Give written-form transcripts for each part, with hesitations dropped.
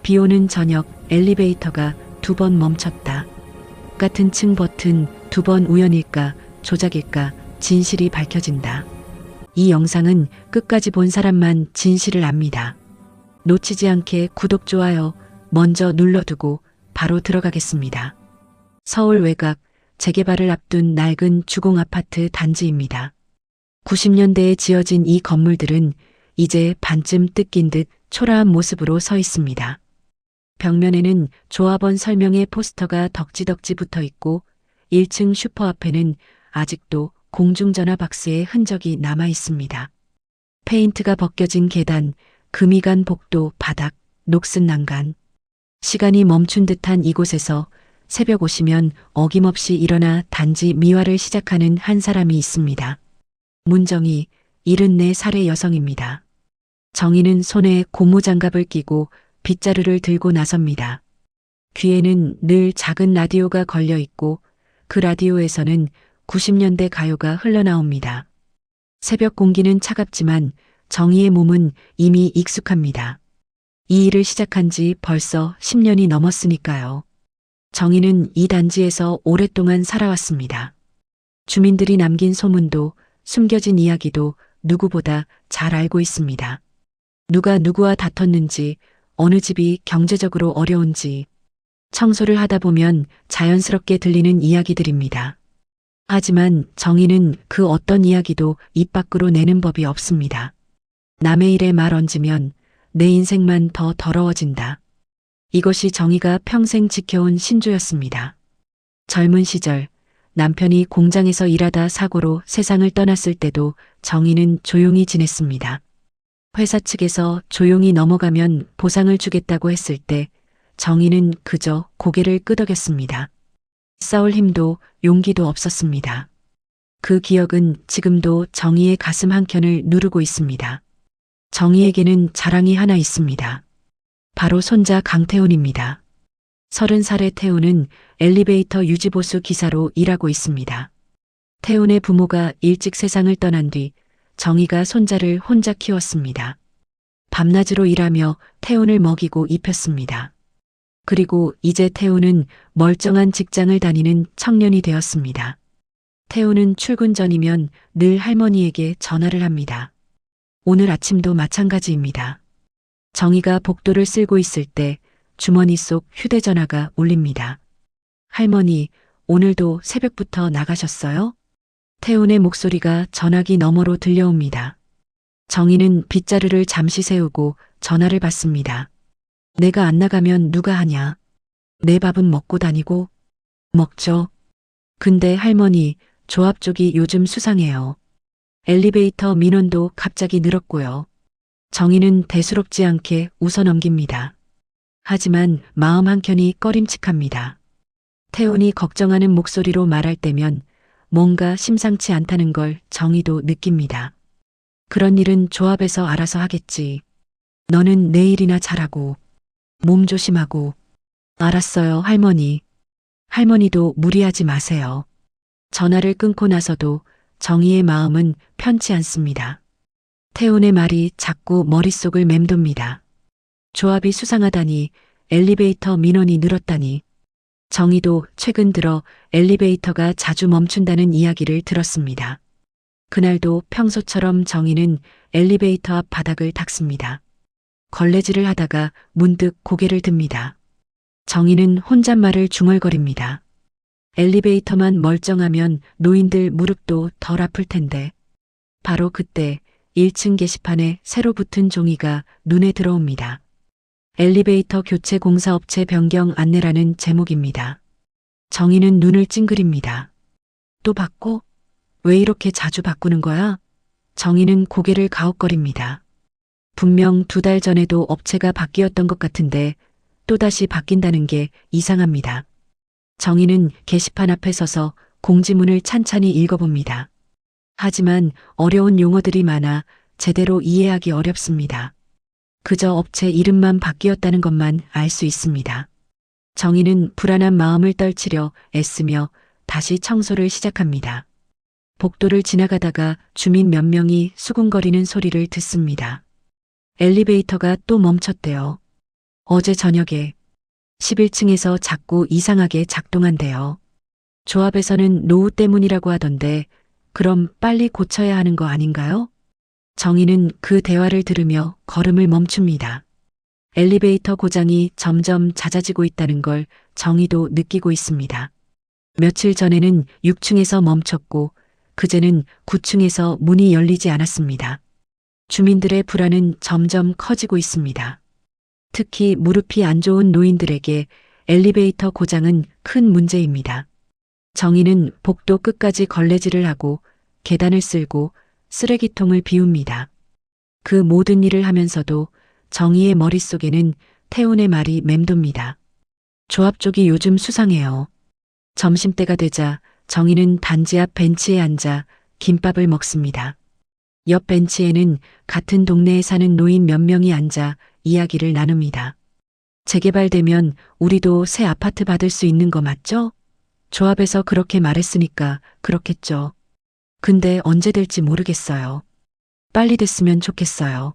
비 오는 저녁 엘리베이터가 2번 멈췄다. 같은 층 버튼 2번 우연일까 조작일까 진실이 밝혀진다. 이 영상은 끝까지 본 사람만 진실을 압니다. 놓치지 않게 구독, 좋아요 먼저 눌러두고 바로 들어가겠습니다. 서울 외곽 재개발을 앞둔 낡은 주공 아파트 단지입니다. 90년대에 지어진 이 건물들은 이제 반쯤 뜯긴 듯 초라한 모습으로 서 있습니다. 벽면에는 조합원 설명의 포스터가 덕지덕지 붙어 있고 1층 슈퍼 앞에는 아직도 공중전화 박스의 흔적이 남아 있습니다. 페인트가 벗겨진 계단, 금이 간 복도, 바닥, 녹슨 난간. 시간이 멈춘 듯한 이곳에서 새벽 오시면 어김없이 일어나 단지 미화를 시작하는 한 사람이 있습니다. 문정희, 74살의 여성입니다. 정희는 손에 고무장갑을 끼고 빗자루를 들고 나섭니다. 귀에는 늘 작은 라디오가 걸려 있고 그 라디오에서는 90년대 가요가 흘러나옵니다. 새벽 공기는 차갑지만 정희의 몸은 이미 익숙합니다. 이 일을 시작한 지 벌써 10년이 넘었으니까요. 정희는 이 단지에서 오랫동안 살아왔습니다. 주민들이 남긴 소문도 숨겨진 이야기도 누구보다 잘 알고 있습니다. 누가 누구와 다퉜는지, 어느 집이 경제적으로 어려운지, 청소를 하다 보면 자연스럽게 들리는 이야기들입니다. 하지만 정희는 그 어떤 이야기도 입 밖으로 내는 법이 없습니다. 남의 일에 말 얹으면 내 인생만 더 더러워진다. 이것이 정희가 평생 지켜온 신조였습니다. 젊은 시절 남편이 공장에서 일하다 사고로 세상을 떠났을 때도 정희는 조용히 지냈습니다. 회사 측에서 조용히 넘어가면 보상을 주겠다고 했을 때 정희는 그저 고개를 끄덕였습니다. 싸울 힘도 용기도 없었습니다. 그 기억은 지금도 정희의 가슴 한켠을 누르고 있습니다. 정희에게는 자랑이 하나 있습니다. 바로 손자 강태훈입니다. 30살의 태훈은 엘리베이터 유지보수 기사로 일하고 있습니다. 태훈의 부모가 일찍 세상을 떠난 뒤 정희가 손자를 혼자 키웠습니다. 밤낮으로 일하며 태훈을 먹이고 입혔습니다. 그리고 이제 태훈은 멀쩡한 직장을 다니는 청년이 되었습니다. 태훈은 출근 전이면 늘 할머니에게 전화를 합니다. 오늘 아침도 마찬가지입니다. 정희가 복도를 쓸고 있을 때 주머니 속 휴대전화가 울립니다. 할머니, 오늘도 새벽부터 나가셨어요? 태훈의 목소리가 전화기 너머로 들려옵니다. 정희는 빗자루를 잠시 세우고 전화를 받습니다. 내가 안 나가면 누가 하냐? 내 밥은 먹고 다니고? 먹죠. 근데 할머니, 조합 쪽이 요즘 수상해요. 엘리베이터 민원도 갑자기 늘었고요. 정희는 대수롭지 않게 웃어넘깁니다. 하지만 마음 한켠이 꺼림칙합니다. 태훈이 걱정하는 목소리로 말할 때면 뭔가 심상치 않다는 걸 정희도 느낍니다. 그런 일은 조합에서 알아서 하겠지. 너는 내일이나 잘하고 몸 조심하고. 알았어요, 할머니. 할머니도 무리하지 마세요. 전화를 끊고 나서도 정희의 마음은 편치 않습니다. 태훈의 말이 자꾸 머릿속을 맴돕니다. 조합이 수상하다니, 엘리베이터 민원이 늘었다니. 정희도 최근 들어 엘리베이터가 자주 멈춘다는 이야기를 들었습니다. 그날도 평소처럼 정희는 엘리베이터 앞 바닥을 닦습니다. 걸레질을 하다가 문득 고개를 듭니다. 정희는 혼잣말을 중얼거립니다. 엘리베이터만 멀쩡하면 노인들 무릎도 덜 아플 텐데. 바로 그때 1층 게시판에 새로 붙은 종이가 눈에 들어옵니다. 엘리베이터 교체 공사업체 변경 안내라는 제목입니다. 정희는 눈을 찡그립니다. 또 바꿔? 왜 이렇게 자주 바꾸는 거야? 정희는 고개를 가웃거립니다. 분명 2달 전에도 업체가 바뀌었던 것 같은데 또다시 바뀐다는 게 이상합니다. 정희는 게시판 앞에 서서 공지문을 찬찬히 읽어봅니다. 하지만 어려운 용어들이 많아 제대로 이해하기 어렵습니다. 그저 업체 이름만 바뀌었다는 것만 알 수 있습니다. 정희는 불안한 마음을 떨치려 애쓰며 다시 청소를 시작합니다. 복도를 지나가다가 주민 몇 명이 수군거리는 소리를 듣습니다. 엘리베이터가 또 멈췄대요. 어제 저녁에 11층에서 자꾸 이상하게 작동한대요. 조합에서는 노후 때문이라고 하던데 그럼 빨리 고쳐야 하는 거 아닌가요? 정희는 그 대화를 들으며 걸음을 멈춥니다. 엘리베이터 고장이 점점 잦아지고 있다는 걸 정희도 느끼고 있습니다. 며칠 전에는 6층에서 멈췄고 그제는 9층에서 문이 열리지 않았습니다. 주민들의 불안은 점점 커지고 있습니다. 특히 무릎이 안 좋은 노인들에게 엘리베이터 고장은 큰 문제입니다. 정희는 복도 끝까지 걸레질을 하고 계단을 쓸고 쓰레기통을 비웁니다. 그 모든 일을 하면서도 정희의 머릿속에는 태훈의 말이 맴돕니다. 조합 쪽이 요즘 수상해요. 점심때가 되자 정희는 단지 앞 벤치에 앉아 김밥을 먹습니다. 옆 벤치에는 같은 동네에 사는 노인 몇 명이 앉아 이야기를 나눕니다. 재개발되면 우리도 새 아파트 받을 수 있는 거 맞죠? 조합에서 그렇게 말했으니까 그렇겠죠. 근데 언제 될지 모르겠어요. 빨리 됐으면 좋겠어요.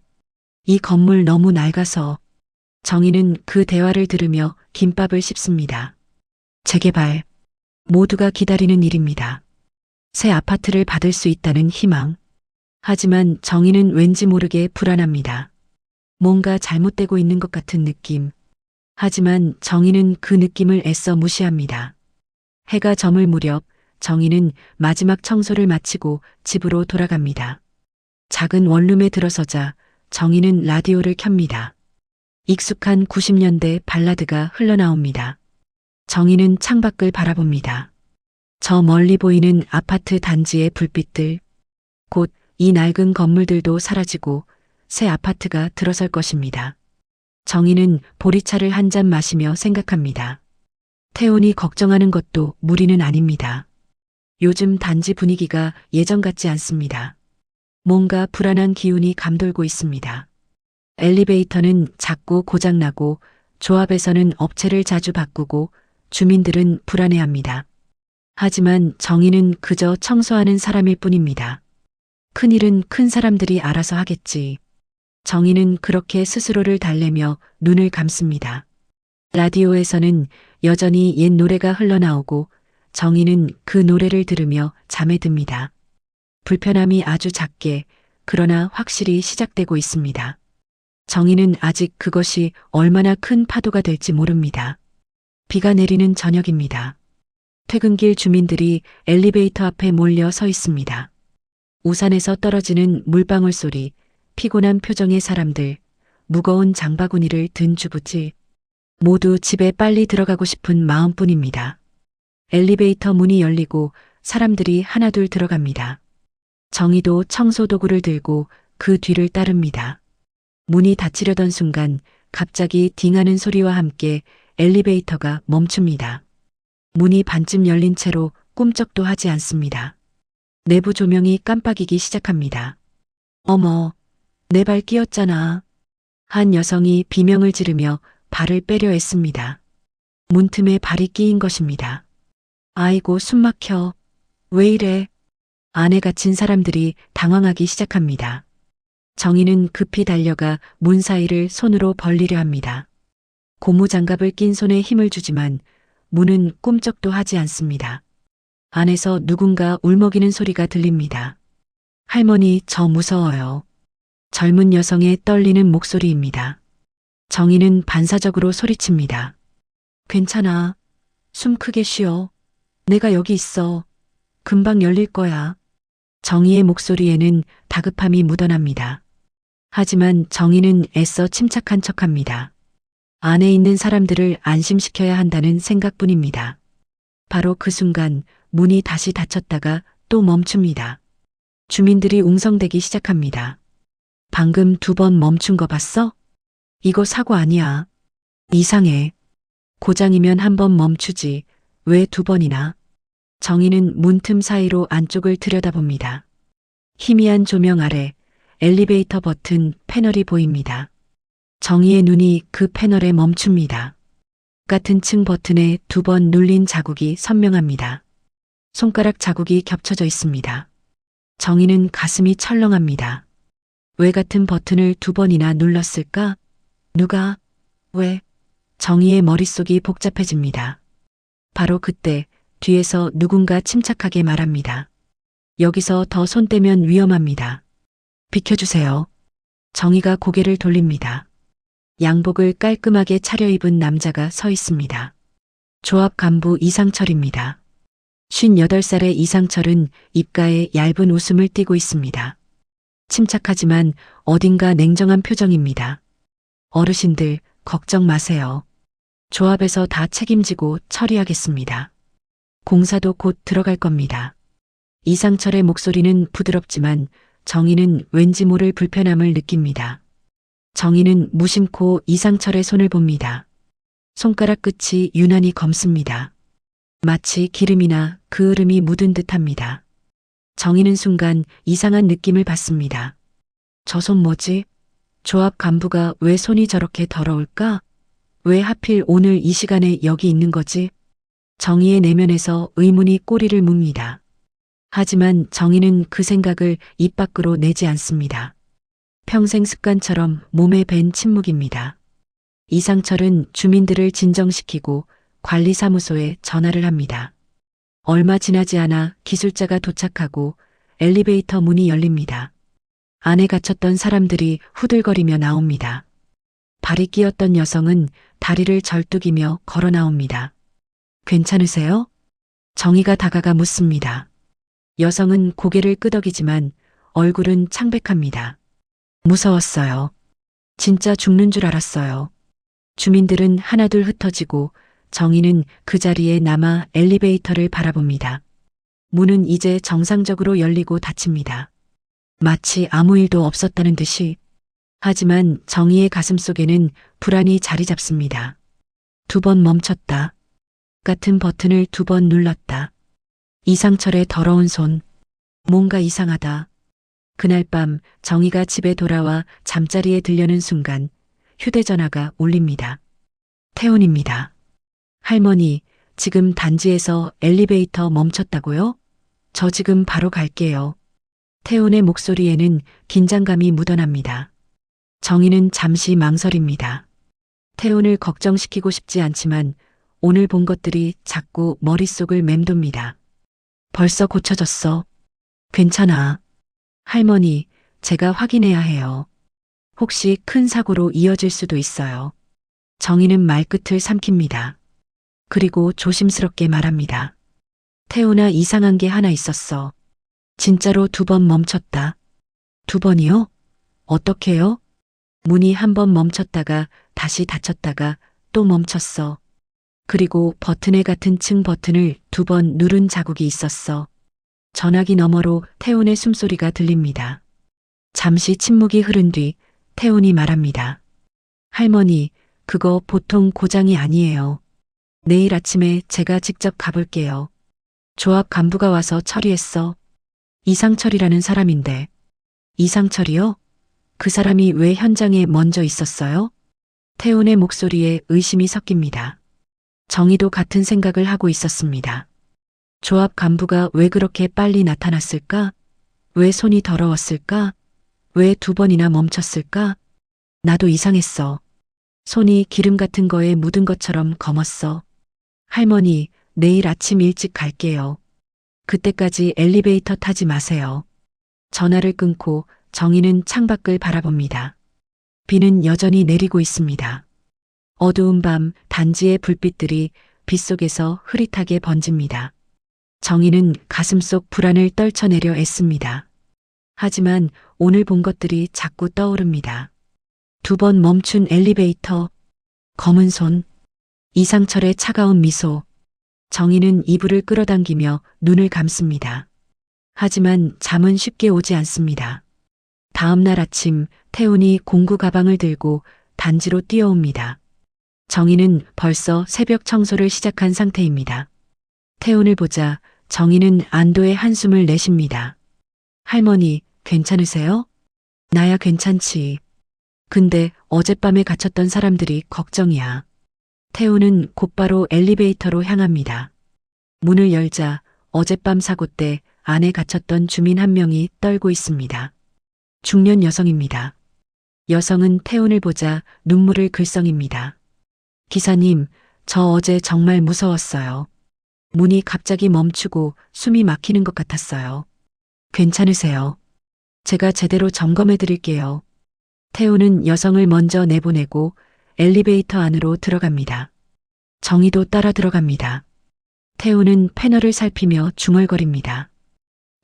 이 건물 너무 낡아서. 정희는 그 대화를 들으며 김밥을 씹습니다. 재개발. 모두가 기다리는 일입니다. 새 아파트를 받을 수 있다는 희망. 하지만 정희는 왠지 모르게 불안합니다. 뭔가 잘못되고 있는 것 같은 느낌. 하지만 정희는 그 느낌을 애써 무시합니다. 해가 저물 무렵 정희는 마지막 청소를 마치고 집으로 돌아갑니다. 작은 원룸에 들어서자 정희는 라디오를 켭니다. 익숙한 90년대 발라드가 흘러나옵니다. 정희는 창밖을 바라봅니다. 저 멀리 보이는 아파트 단지의 불빛들. 곧 이 낡은 건물들도 사라지고 새 아파트가 들어설 것입니다. 정희는 보리차를 한 잔 마시며 생각합니다. 태훈이 걱정하는 것도 무리는 아닙니다. 요즘 단지 분위기가 예전 같지 않습니다. 뭔가 불안한 기운이 감돌고 있습니다. 엘리베이터는 자꾸 고장나고 조합에서는 업체를 자주 바꾸고 주민들은 불안해합니다. 하지만 정희는 그저 청소하는 사람일 뿐입니다. 큰일은 큰 사람들이 알아서 하겠지. 정희는 그렇게 스스로를 달래며 눈을 감습니다. 라디오에서는 여전히 옛 노래가 흘러나오고 정희는 그 노래를 들으며 잠에 듭니다. 불편함이 아주 작게 그러나 확실히 시작되고 있습니다. 정희는 아직 그것이 얼마나 큰 파도가 될지 모릅니다. 비가 내리는 저녁입니다. 퇴근길 주민들이 엘리베이터 앞에 몰려 서 있습니다. 우산에서 떨어지는 물방울 소리, 피곤한 표정의 사람들, 무거운 장바구니를 든 주부지. 모두 집에 빨리 들어가고 싶은 마음뿐입니다. 엘리베이터 문이 열리고 사람들이 하나둘 들어갑니다. 정희도 청소 도구를 들고 그 뒤를 따릅니다. 문이 닫히려던 순간 갑자기 딩하는 소리와 함께 엘리베이터가 멈춥니다. 문이 반쯤 열린 채로 꿈쩍도 하지 않습니다. 내부 조명이 깜빡이기 시작합니다. 어머, 내 발 끼었잖아. 한 여성이 비명을 지르며 발을 빼려 했습니다. 문틈에 발이 끼인 것입니다. 아이고 숨 막혀. 왜 이래? 안에 갇힌 사람들이 당황하기 시작합니다. 정희는 급히 달려가 문 사이를 손으로 벌리려 합니다. 고무장갑을 낀 손에 힘을 주지만 문은 꿈쩍도 하지 않습니다. 안에서 누군가 울먹이는 소리가 들립니다. 할머니, 저 무서워요. 젊은 여성의 떨리는 목소리입니다. 정희는 반사적으로 소리칩니다. 괜찮아. 숨 크게 쉬어. 내가 여기 있어. 금방 열릴 거야. 정희의 목소리에는 다급함이 묻어납니다. 하지만 정희는 애써 침착한 척합니다. 안에 있는 사람들을 안심시켜야 한다는 생각뿐입니다. 바로 그 순간 문이 다시 닫혔다가 또 멈춥니다. 주민들이 웅성대기 시작합니다. 방금 2번 멈춘 거 봤어? 이거 사고 아니야. 이상해. 고장이면 1번 멈추지. 왜 2번이나? 정희는 문틈 사이로 안쪽을 들여다봅니다. 희미한 조명 아래 엘리베이터 버튼 패널이 보입니다. 정희의 눈이 그 패널에 멈춥니다. 같은 층 버튼에 2번 눌린 자국이 선명합니다. 손가락 자국이 겹쳐져 있습니다. 정희는 가슴이 철렁합니다. 왜 같은 버튼을 2번이나 눌렀을까? 누가? 왜? 정희의 머릿속이 복잡해집니다. 바로 그때 뒤에서 누군가 침착하게 말합니다. 여기서 더 손 떼면 위험합니다. 비켜주세요. 정희가 고개를 돌립니다. 양복을 깔끔하게 차려입은 남자가 서 있습니다. 조합 간부 이상철입니다. 58살의 이상철은 입가에 얇은 웃음을 띠고 있습니다. 침착하지만 어딘가 냉정한 표정입니다. 어르신들, 걱정 마세요. 조합에서 다 책임지고 처리하겠습니다. 공사도 곧 들어갈 겁니다. 이상철의 목소리는 부드럽지만 정희는 왠지 모를 불편함을 느낍니다. 정희는 무심코 이상철의 손을 봅니다. 손가락 끝이 유난히 검습니다. 마치 기름이나 그을음이 묻은 듯합니다. 정희는 순간 이상한 느낌을 받습니다. 저 손 뭐지? 조합 간부가 왜 손이 저렇게 더러울까? 왜 하필 오늘 이 시간에 여기 있는 거지? 정희의 내면에서 의문이 꼬리를 뭅니다. 하지만 정희는 그 생각을 입 밖으로 내지 않습니다. 평생 습관처럼 몸에 밴 침묵입니다. 이상철은 주민들을 진정시키고 관리사무소에 전화를 합니다. 얼마 지나지 않아 기술자가 도착하고 엘리베이터 문이 열립니다. 안에 갇혔던 사람들이 후들거리며 나옵니다. 발이 끼었던 여성은 다리를 절뚝이며 걸어 나옵니다. 괜찮으세요? 정희가 다가가 묻습니다. 여성은 고개를 끄덕이지만 얼굴은 창백합니다. 무서웠어요. 진짜 죽는 줄 알았어요. 주민들은 하나둘 흩어지고 정희는 그 자리에 남아 엘리베이터를 바라봅니다. 문은 이제 정상적으로 열리고 닫힙니다. 마치 아무 일도 없었다는 듯이. 하지만 정희의 가슴속에는 불안이 자리 잡습니다. 2번 멈췄다. 같은 버튼을 2번 눌렀다. 이상철의 더러운 손. 뭔가 이상하다. 그날 밤 정희가 집에 돌아와 잠자리에 들려는 순간 휴대전화가 울립니다. 태훈입니다. 할머니, 지금 단지에서 엘리베이터 멈췄다고요? 저 지금 바로 갈게요. 태훈의 목소리에는 긴장감이 묻어납니다. 정희는 잠시 망설입니다. 태훈을 걱정시키고 싶지 않지만 오늘 본 것들이 자꾸 머릿속을 맴돕니다. 벌써 고쳐졌어. 괜찮아. 할머니, 제가 확인해야 해요. 혹시 큰 사고로 이어질 수도 있어요. 정희는 말끝을 삼킵니다. 그리고 조심스럽게 말합니다. 태훈아, 이상한 게 하나 있었어. 진짜로 2번 멈췄다. 2번이요? 어떻게요? 문이 한 번 멈췄다가 다시 닫혔다가 또 멈췄어. 그리고 버튼에 같은 층 버튼을 2번 누른 자국이 있었어. 전화기 너머로 태훈의 숨소리가 들립니다. 잠시 침묵이 흐른 뒤 태훈이 말합니다. 할머니, 그거 보통 고장이 아니에요. 내일 아침에 제가 직접 가볼게요. 조합 간부가 와서 처리했어. 이상철이라는 사람인데. 이상철이요? 그 사람이 왜 현장에 먼저 있었어요? 태훈의 목소리에 의심이 섞입니다. 정희도 같은 생각을 하고 있었습니다. 조합 간부가 왜 그렇게 빨리 나타났을까? 왜 손이 더러웠을까? 왜 2번이나 멈췄을까? 나도 이상했어. 손이 기름 같은 거에 묻은 것처럼 검었어. 할머니, 내일 아침 일찍 갈게요. 그때까지 엘리베이터 타지 마세요. 전화를 끊고 정희는 창밖을 바라봅니다. 비는 여전히 내리고 있습니다. 어두운 밤 단지의 불빛들이 빗속에서 흐릿하게 번집니다. 정희는 가슴속 불안을 떨쳐내려 애씁니다. 하지만 오늘 본 것들이 자꾸 떠오릅니다. 2번 멈춘 엘리베이터, 검은 손, 이상철의 차가운 미소. 정희는 이불을 끌어당기며 눈을 감습니다. 하지만 잠은 쉽게 오지 않습니다. 다음 날 아침 태훈이 공구 가방을 들고 단지로 뛰어옵니다. 정희는 벌써 새벽 청소를 시작한 상태입니다. 태훈을 보자 정희는 안도의 한숨을 내쉽니다. 할머니, 괜찮으세요? 나야 괜찮지. 근데 어젯밤에 갇혔던 사람들이 걱정이야. 태훈은 곧바로 엘리베이터로 향합니다. 문을 열자 어젯밤 사고 때 안에 갇혔던 주민 한 명이 떨고 있습니다. 중년 여성입니다. 여성은 태훈을 보자 눈물을 글썽입니다. 기사님, 저 어제 정말 무서웠어요. 문이 갑자기 멈추고 숨이 막히는 것 같았어요. 괜찮으세요? 제가 제대로 점검해 드릴게요. 태우는 여성을 먼저 내보내고 엘리베이터 안으로 들어갑니다. 정희도 따라 들어갑니다. 태우는 패널을 살피며 중얼거립니다.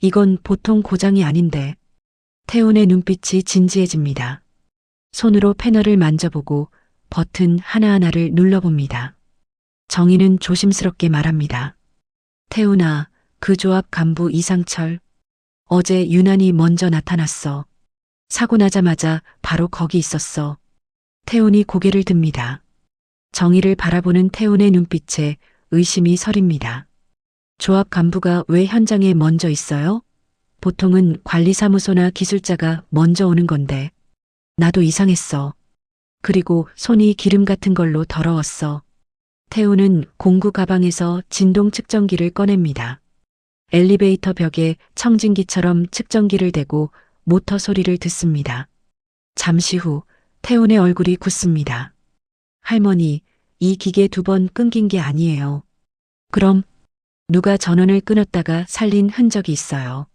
이건 보통 고장이 아닌데. 태훈의 눈빛이 진지해집니다. 손으로 패널을 만져보고 버튼 하나하나를 눌러봅니다. 정희는 조심스럽게 말합니다. 태훈아, 그 조합 간부 이상철. 어제 유난히 먼저 나타났어. 사고 나자마자 바로 거기 있었어. 태훈이 고개를 듭니다. 정희를 바라보는 태훈의 눈빛에 의심이 서립니다. 조합 간부가 왜 현장에 먼저 있어요? 보통은 관리사무소나 기술자가 먼저 오는 건데. 나도 이상했어. 그리고 손이 기름 같은 걸로 더러웠어. 태우는 공구 가방에서 진동 측정기를 꺼냅니다. 엘리베이터 벽에 청진기처럼 측정기를 대고 모터 소리를 듣습니다. 잠시 후 태훈의 얼굴이 굳습니다. 할머니, 이 기계 2번 끊긴 게 아니에요. 그럼 누가 전원을 끊었다가 살린 흔적이 있어요.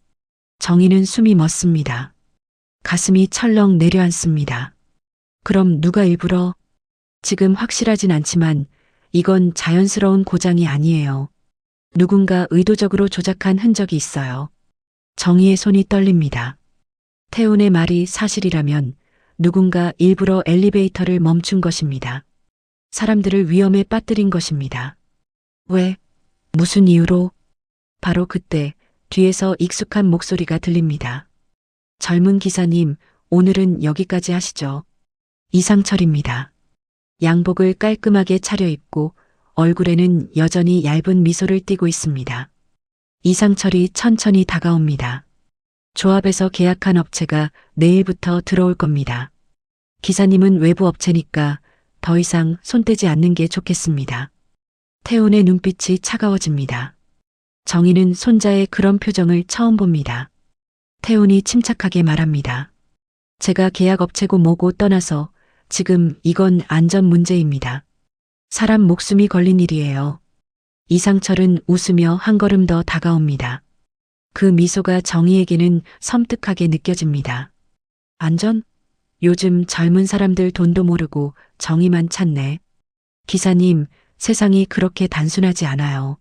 정희는 숨이 멎습니다. 가슴이 철렁 내려앉습니다. 그럼 누가 일부러? 지금 확실하진 않지만 이건 자연스러운 고장이 아니에요. 누군가 의도적으로 조작한 흔적이 있어요. 정희의 손이 떨립니다. 태훈의 말이 사실이라면 누군가 일부러 엘리베이터를 멈춘 것입니다. 사람들을 위험에 빠뜨린 것입니다. 왜? 무슨 이유로? 바로 그때 뒤에서 익숙한 목소리가 들립니다. 젊은 기사님, 오늘은 여기까지 하시죠. 이상철입니다. 양복을 깔끔하게 차려입고 얼굴에는 여전히 얇은 미소를 띠고 있습니다. 이상철이 천천히 다가옵니다. 조합에서 계약한 업체가 내일부터 들어올 겁니다. 기사님은 외부 업체니까 더 이상 손대지 않는 게 좋겠습니다. 태훈의 눈빛이 차가워집니다. 정희는 손자의 그런 표정을 처음 봅니다. 태훈이 침착하게 말합니다. 제가 계약업체고 뭐고 떠나서 지금 이건 안전 문제입니다. 사람 목숨이 걸린 일이에요. 이상철은 웃으며 한 걸음 더 다가옵니다. 그 미소가 정희에게는 섬뜩하게 느껴집니다. 안전? 요즘 젊은 사람들 돈도 모르고 정의만 찾네. 기사님, 세상이 그렇게 단순하지 않아요.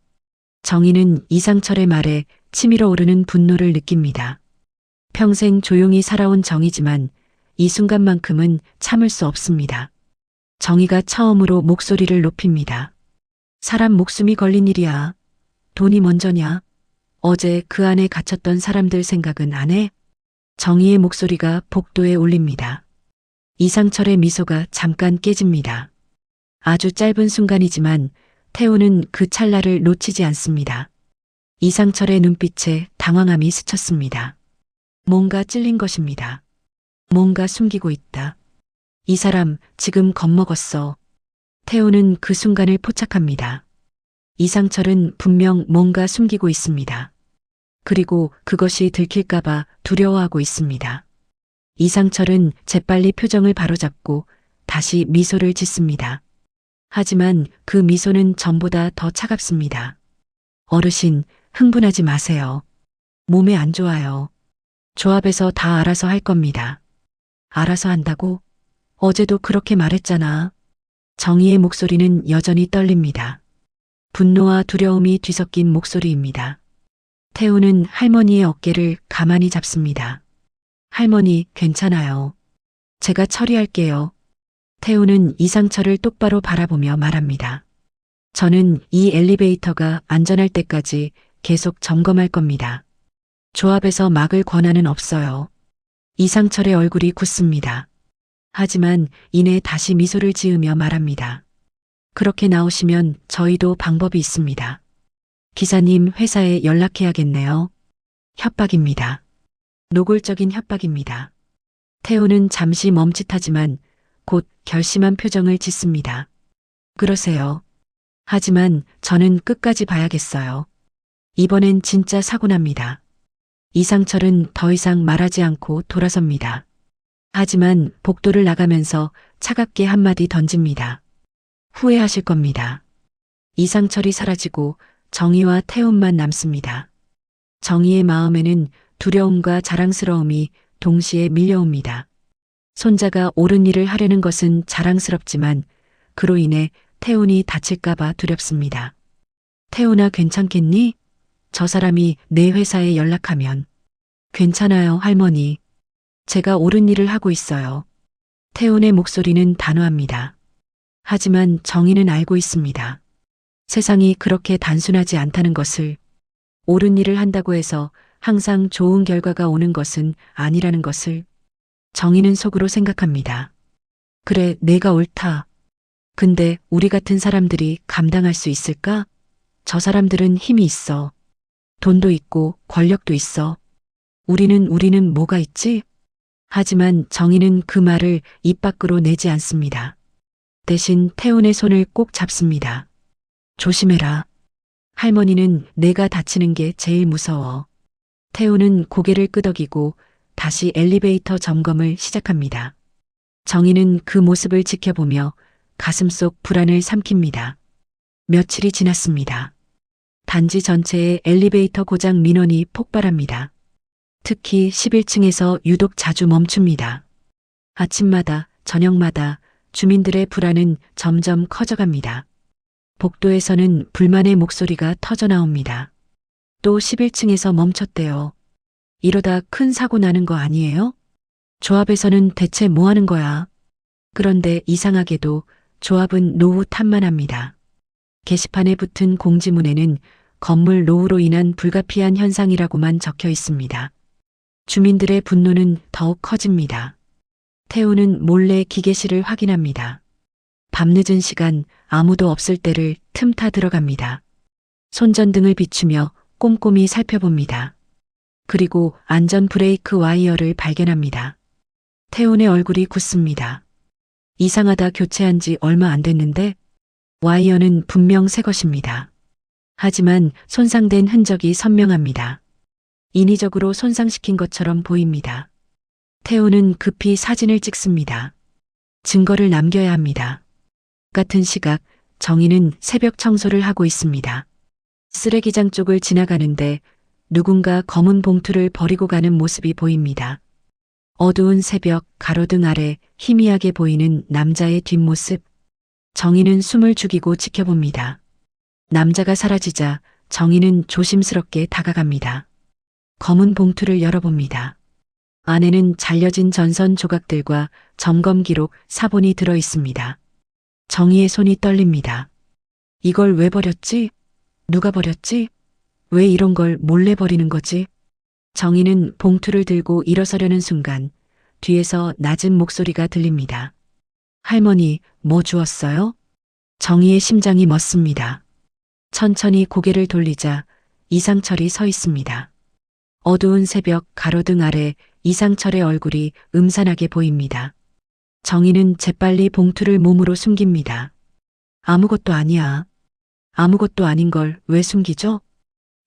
정희는 이상철의 말에 치밀어 오르는 분노를 느낍니다. 평생 조용히 살아온 정희지만 이 순간만큼은 참을 수 없습니다. 정희가 처음으로 목소리를 높입니다. 사람 목숨이 걸린 일이야. 돈이 먼저냐? 어제 그 안에 갇혔던 사람들 생각은 안 해? 정희의 목소리가 복도에 울립니다. 이상철의 미소가 잠깐 깨집니다. 아주 짧은 순간이지만 태우는 그 찰나를 놓치지 않습니다. 이상철의 눈빛에 당황함이 스쳤습니다. 뭔가 찔린 것입니다. 뭔가 숨기고 있다. 이 사람 지금 겁먹었어. 태우는 그 순간을 포착합니다. 이상철은 분명 뭔가 숨기고 있습니다. 그리고 그것이 들킬까봐 두려워하고 있습니다. 이상철은 재빨리 표정을 바로잡고 다시 미소를 짓습니다. 하지만 그 미소는 전보다 더 차갑습니다. 어르신, 흥분하지 마세요. 몸에 안 좋아요. 조합에서 다 알아서 할 겁니다. 알아서 한다고? 어제도 그렇게 말했잖아. 정희의 목소리는 여전히 떨립니다. 분노와 두려움이 뒤섞인 목소리입니다. 태우는 할머니의 어깨를 가만히 잡습니다. 할머니, 괜찮아요. 제가 처리할게요. 태우는 이상철을 똑바로 바라보며 말합니다. 저는 이 엘리베이터가 안전할 때까지 계속 점검할 겁니다. 조합에서 막을 권한은 없어요. 이상철의 얼굴이 굳습니다. 하지만 이내 다시 미소를 지으며 말합니다. 그렇게 나오시면 저희도 방법이 있습니다. 기사님 회사에 연락해야겠네요. 협박입니다. 노골적인 협박입니다. 태우는 잠시 멈칫하지만 곧 결심한 표정을 짓습니다. 그러세요. 하지만 저는 끝까지 봐야겠어요. 이번엔 진짜 사고 납니다. 이상철은 더 이상 말하지 않고 돌아섭니다. 하지만 복도를 나가면서 차갑게 한마디 던집니다. 후회하실 겁니다. 이상철이 사라지고 정희와 태훈만 남습니다. 정희의 마음에는 두려움과 자랑스러움이 동시에 밀려옵니다. 손자가 옳은 일을 하려는 것은 자랑스럽지만 그로 인해 태훈이 다칠까봐 두렵습니다. 태훈아, 괜찮겠니? 저 사람이 내 회사에 연락하면. 괜찮아요, 할머니. 제가 옳은 일을 하고 있어요. 태훈의 목소리는 단호합니다. 하지만 정희는 알고 있습니다. 세상이 그렇게 단순하지 않다는 것을. 옳은 일을 한다고 해서 항상 좋은 결과가 오는 것은 아니라는 것을. 정희는 속으로 생각합니다. 그래, 내가 옳다. 근데 우리 같은 사람들이 감당할 수 있을까? 저 사람들은 힘이 있어. 돈도 있고 권력도 있어. 우리는 뭐가 있지? 하지만 정희는 그 말을 입 밖으로 내지 않습니다. 대신 태훈의 손을 꼭 잡습니다. 조심해라. 할머니는 내가 다치는 게 제일 무서워. 태훈은 고개를 끄덕이고 다시 엘리베이터 점검을 시작합니다. 정희는 그 모습을 지켜보며 가슴속 불안을 삼킵니다. 며칠이 지났습니다. 단지 전체에 엘리베이터 고장 민원이 폭발합니다. 특히 11층에서 유독 자주 멈춥니다. 아침마다, 저녁마다 주민들의 불안은 점점 커져갑니다. 복도에서는 불만의 목소리가 터져나옵니다. 또 11층에서 멈췄대요. 이러다 큰 사고 나는 거 아니에요? 조합에서는 대체 뭐 하는 거야? 그런데 이상하게도 조합은 노후 탓만 합니다. 게시판에 붙은 공지문에는 건물 노후로 인한 불가피한 현상이라고만 적혀 있습니다. 주민들의 분노는 더욱 커집니다. 태훈은 몰래 기계실을 확인합니다. 밤늦은 시간 아무도 없을 때를 틈타 들어갑니다. 손전등을 비추며 꼼꼼히 살펴봅니다. 그리고 안전 브레이크 와이어를 발견합니다. 태훈의 얼굴이 굳습니다. 이상하다, 교체한 지 얼마 안 됐는데 와이어는 분명 새 것입니다. 하지만 손상된 흔적이 선명합니다. 인위적으로 손상시킨 것처럼 보입니다. 태훈은 급히 사진을 찍습니다. 증거를 남겨야 합니다. 같은 시각 정희는 새벽 청소를 하고 있습니다. 쓰레기장 쪽을 지나가는데 누군가 검은 봉투를 버리고 가는 모습이 보입니다. 어두운 새벽 가로등 아래 희미하게 보이는 남자의 뒷모습. 정희는 숨을 죽이고 지켜봅니다. 남자가 사라지자 정희는 조심스럽게 다가갑니다. 검은 봉투를 열어봅니다. 안에는 잘려진 전선 조각들과 점검 기록, 사본이 들어 있습니다. 정희의 손이 떨립니다. 이걸 왜 버렸지? 누가 버렸지? 왜 이런 걸 몰래 버리는 거지? 정희는 봉투를 들고 일어서려는 순간 뒤에서 낮은 목소리가 들립니다. 할머니, 뭐 주웠어요? 정희의 심장이 멎습니다. 천천히 고개를 돌리자 이상철이 서 있습니다. 어두운 새벽 가로등 아래 이상철의 얼굴이 음산하게 보입니다. 정희는 재빨리 봉투를 몸으로 숨깁니다. 아무것도 아니야. 아무것도 아닌 걸 왜 숨기죠?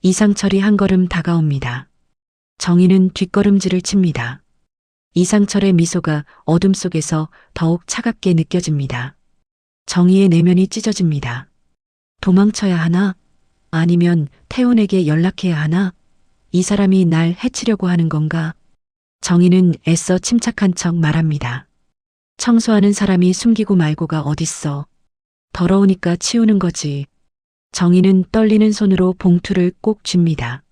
이상철이 한 걸음 다가옵니다. 정희는 뒷걸음질을 칩니다. 이상철의 미소가 어둠 속에서 더욱 차갑게 느껴집니다. 정희의 내면이 찢어집니다. 도망쳐야 하나? 아니면 태훈에게 연락해야 하나? 이 사람이 날 해치려고 하는 건가? 정희는 애써 침착한 척 말합니다. 청소하는 사람이 숨기고 말고가 어딨어. 더러우니까 치우는 거지. 정희는 떨리는 손으로 봉투를 꼭 쥡니다.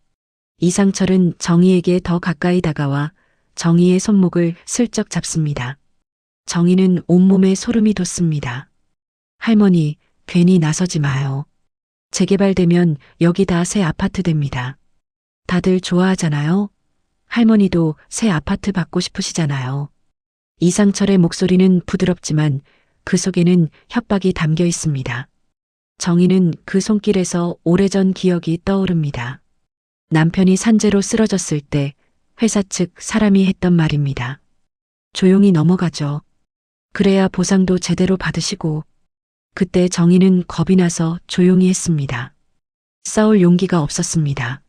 이상철은 정희에게 더 가까이 다가와 정희의 손목을 슬쩍 잡습니다. 정희는 온몸에 소름이 돋습니다. 할머니, 괜히 나서지 마요. 재개발되면 여기 다 새 아파트 됩니다. 다들 좋아하잖아요. 할머니도 새 아파트 받고 싶으시잖아요. 이상철의 목소리는 부드럽지만 그 속에는 협박이 담겨 있습니다. 정희는 그 손길에서 오래전 기억이 떠오릅니다. 남편이 산재로 쓰러졌을 때 회사 측 사람이 했던 말입니다. 조용히 넘어가죠. 그래야 보상도 제대로 받으시고. 그때 정희는 겁이 나서 조용히 했습니다. 싸울 용기가 없었습니다.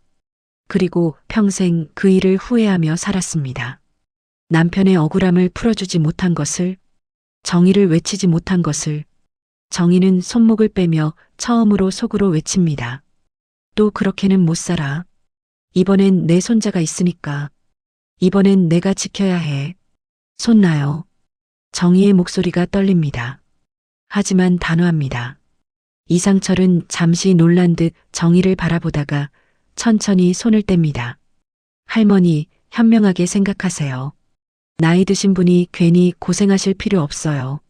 그리고 평생 그 일을 후회하며 살았습니다. 남편의 억울함을 풀어주지 못한 것을, 정의를 외치지 못한 것을, 정희는 손목을 빼며 처음으로 속으로 외칩니다. 또 그렇게는 못 살아. 이번엔 내 손자가 있으니까. 이번엔 내가 지켜야 해. 손 놔요. 정희의 목소리가 떨립니다. 하지만 단호합니다. 이상철은 잠시 놀란 듯 정희를 바라보다가 천천히 손을 뗍니다. 할머니, 현명하게 생각하세요. 나이 드신 분이 괜히 고생하실 필요 없어요.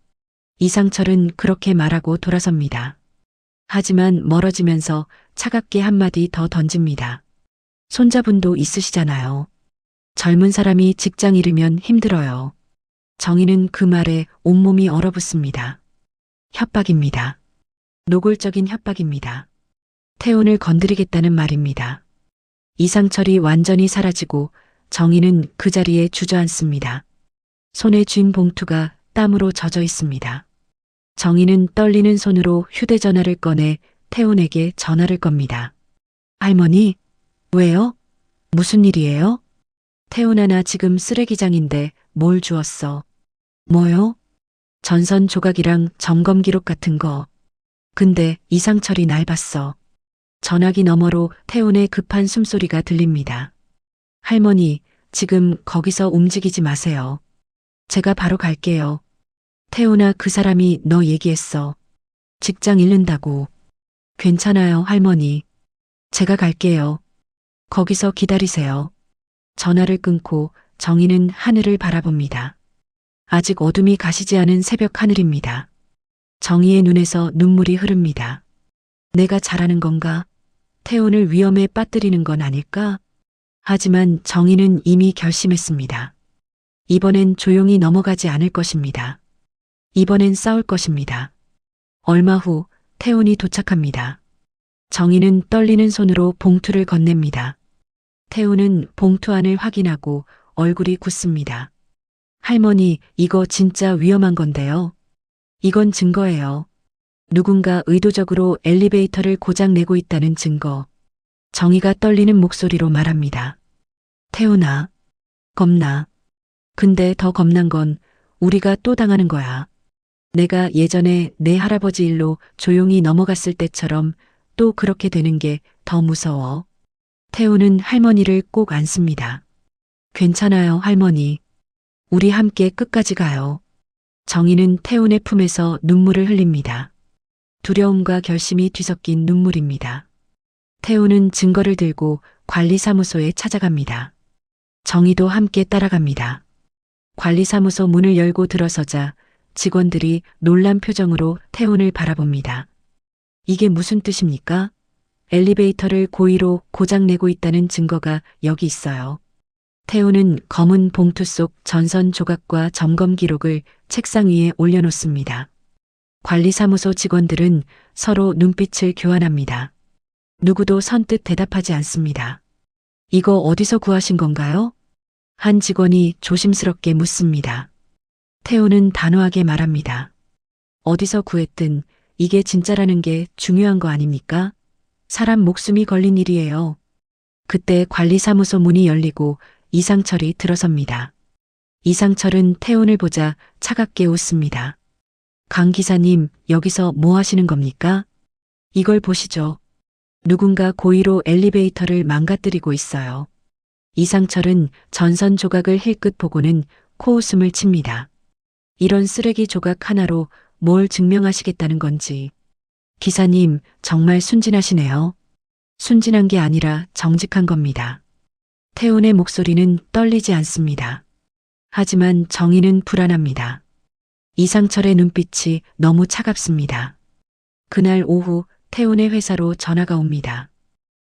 이상철은 그렇게 말하고 돌아섭니다. 하지만 멀어지면서 차갑게 한마디 더 던집니다. 손자분도 있으시잖아요. 젊은 사람이 직장 잃으면 힘들어요. 정희는 그 말에 온몸이 얼어붙습니다. 협박입니다. 노골적인 협박입니다. 태훈을 건드리겠다는 말입니다. 이상철이 완전히 사라지고 정희는 그 자리에 주저앉습니다. 손에 쥔 봉투가 땀으로 젖어 있습니다. 정희는 떨리는 손으로 휴대전화를 꺼내 태훈에게 전화를 겁니다. 할머니, 왜요? 무슨 일이에요? 태훈아, 나 지금 쓰레기장인데 뭘 주웠어? 뭐요? 전선 조각이랑 점검 기록 같은 거. 근데 이상철이 날 봤어. 전화기 너머로 태훈의 급한 숨소리가 들립니다. 할머니, 지금 거기서 움직이지 마세요. 제가 바로 갈게요. 태훈아, 그 사람이 너 얘기했어. 직장 잃는다고. 괜찮아요, 할머니. 제가 갈게요. 거기서 기다리세요. 전화를 끊고 정희는 하늘을 바라봅니다. 아직 어둠이 가시지 않은 새벽 하늘입니다. 정희의 눈에서 눈물이 흐릅니다. 내가 잘하는 건가? 태훈을 위험에 빠뜨리는 건 아닐까? 하지만 정희는 이미 결심했습니다. 이번엔 조용히 넘어가지 않을 것입니다. 이번엔 싸울 것입니다. 얼마 후 태훈이 도착합니다. 정희는 떨리는 손으로 봉투를 건넵니다. 태훈은 봉투 안을 확인하고 얼굴이 굳습니다. 할머니, 이거 진짜 위험한 건데요. 이건 증거예요. 누군가 의도적으로 엘리베이터를 고장 내고 있다는 증거. 정희가 떨리는 목소리로 말합니다. 태훈아, 겁나. 근데 더 겁난 건 우리가 또 당하는 거야. 내가 예전에 내 할아버지 일로 조용히 넘어갔을 때처럼 또 그렇게 되는 게 더 무서워. 태훈은 할머니를 꼭 안습니다. 괜찮아요, 할머니. 우리 함께 끝까지 가요. 정희는 태훈의 품에서 눈물을 흘립니다. 두려움과 결심이 뒤섞인 눈물입니다. 태훈은 증거를 들고 관리사무소에 찾아갑니다. 정희도 함께 따라갑니다. 관리사무소 문을 열고 들어서자 직원들이 놀란 표정으로 태훈을 바라봅니다. 이게 무슨 뜻입니까? 엘리베이터를 고의로 고장내고 있다는 증거가 여기 있어요. 태훈은 검은 봉투 속 전선 조각과 점검 기록을 책상 위에 올려놓습니다. 관리사무소 직원들은 서로 눈빛을 교환합니다. 누구도 선뜻 대답하지 않습니다. 이거 어디서 구하신 건가요? 한 직원이 조심스럽게 묻습니다. 태훈은 단호하게 말합니다. 어디서 구했든 이게 진짜라는 게 중요한 거 아닙니까? 사람 목숨이 걸린 일이에요. 그때 관리사무소 문이 열리고 이상철이 들어섭니다. 이상철은 태훈을 보자 차갑게 웃습니다. 강 기사님, 여기서 뭐 하시는 겁니까? 이걸 보시죠. 누군가 고의로 엘리베이터를 망가뜨리고 있어요. 이상철은 전선 조각을 힐끗 보고는 코웃음을 칩니다. 이런 쓰레기 조각 하나로 뭘 증명하시겠다는 건지. 기사님, 정말 순진하시네요. 순진한 게 아니라 정직한 겁니다. 태훈의 목소리는 떨리지 않습니다. 하지만 정희는 불안합니다. 이상철의 눈빛이 너무 차갑습니다. 그날 오후 태훈의 회사로 전화가 옵니다.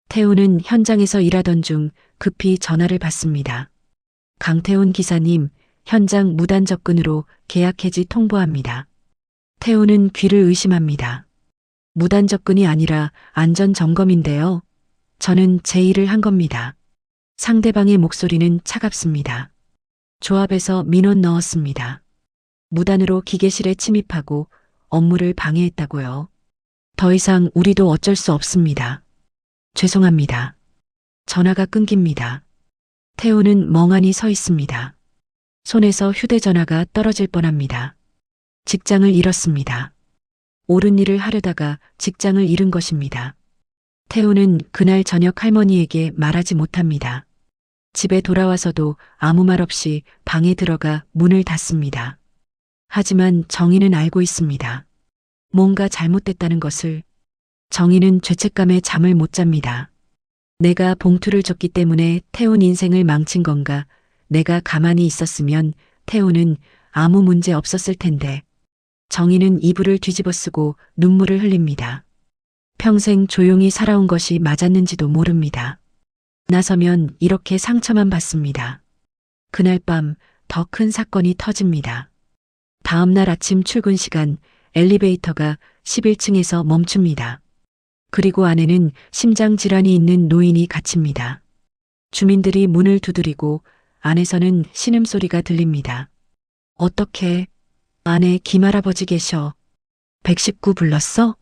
태훈은 현장에서 일하던 중 급히 전화를 받습니다. 강태훈 기사님, 현장 무단 접근으로 계약 해지 통보합니다. 태훈은 귀를 의심합니다. 무단 접근이 아니라 안전 점검인데요. 저는 제 일을 한 겁니다. 상대방의 목소리는 차갑습니다. 조합에서 민원 넣었습니다. 무단으로 기계실에 침입하고 업무를 방해했다고요. 더 이상 우리도 어쩔 수 없습니다. 죄송합니다. 전화가 끊깁니다. 태훈은 멍하니 서 있습니다. 손에서 휴대전화가 떨어질 뻔합니다. 직장을 잃었습니다. 옳은 일을 하려다가 직장을 잃은 것입니다. 태우는 그날 저녁 할머니에게 말하지 못합니다. 집에 돌아와서도 아무 말 없이 방에 들어가 문을 닫습니다. 하지만 정희는 알고 있습니다. 뭔가 잘못됐다는 것을. 정희는 죄책감에 잠을 못 잡니다. 내가 봉투를 줬기 때문에 태훈 인생을 망친 건가? 내가 가만히 있었으면 태훈은 아무 문제 없었을 텐데. 정희는 이불을 뒤집어쓰고 눈물을 흘립니다. 평생 조용히 살아온 것이 맞았는지도 모릅니다. 나서면 이렇게 상처만 받습니다. 그날 밤 더 큰 사건이 터집니다. 다음 날 아침 출근 시간 엘리베이터가 11층에서 멈춥니다. 그리고 안에는 심장질환이 있는 노인이 갇힙니다. 주민들이 문을 두드리고 안에서는 신음소리가 들립니다. 어떻게? 안에 김할아버지 계셔. 119 불렀어?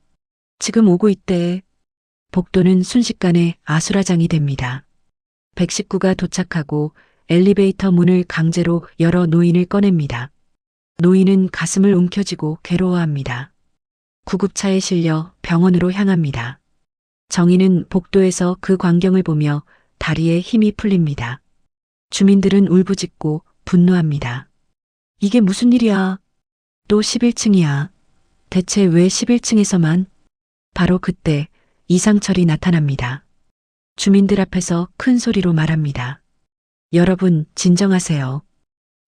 지금 오고 있대. 복도는 순식간에 아수라장이 됩니다. 119가 도착하고 엘리베이터 문을 강제로 열어 노인을 꺼냅니다. 노인은 가슴을 움켜쥐고 괴로워합니다. 구급차에 실려 병원으로 향합니다. 정희는 복도에서 그 광경을 보며 다리에 힘이 풀립니다. 주민들은 울부짖고 분노합니다. 이게 무슨 일이야? 또 11층이야. 대체 왜 11층에서만? 바로 그때 이상철이 나타납니다. 주민들 앞에서 큰 소리로 말합니다. 여러분, 진정하세요.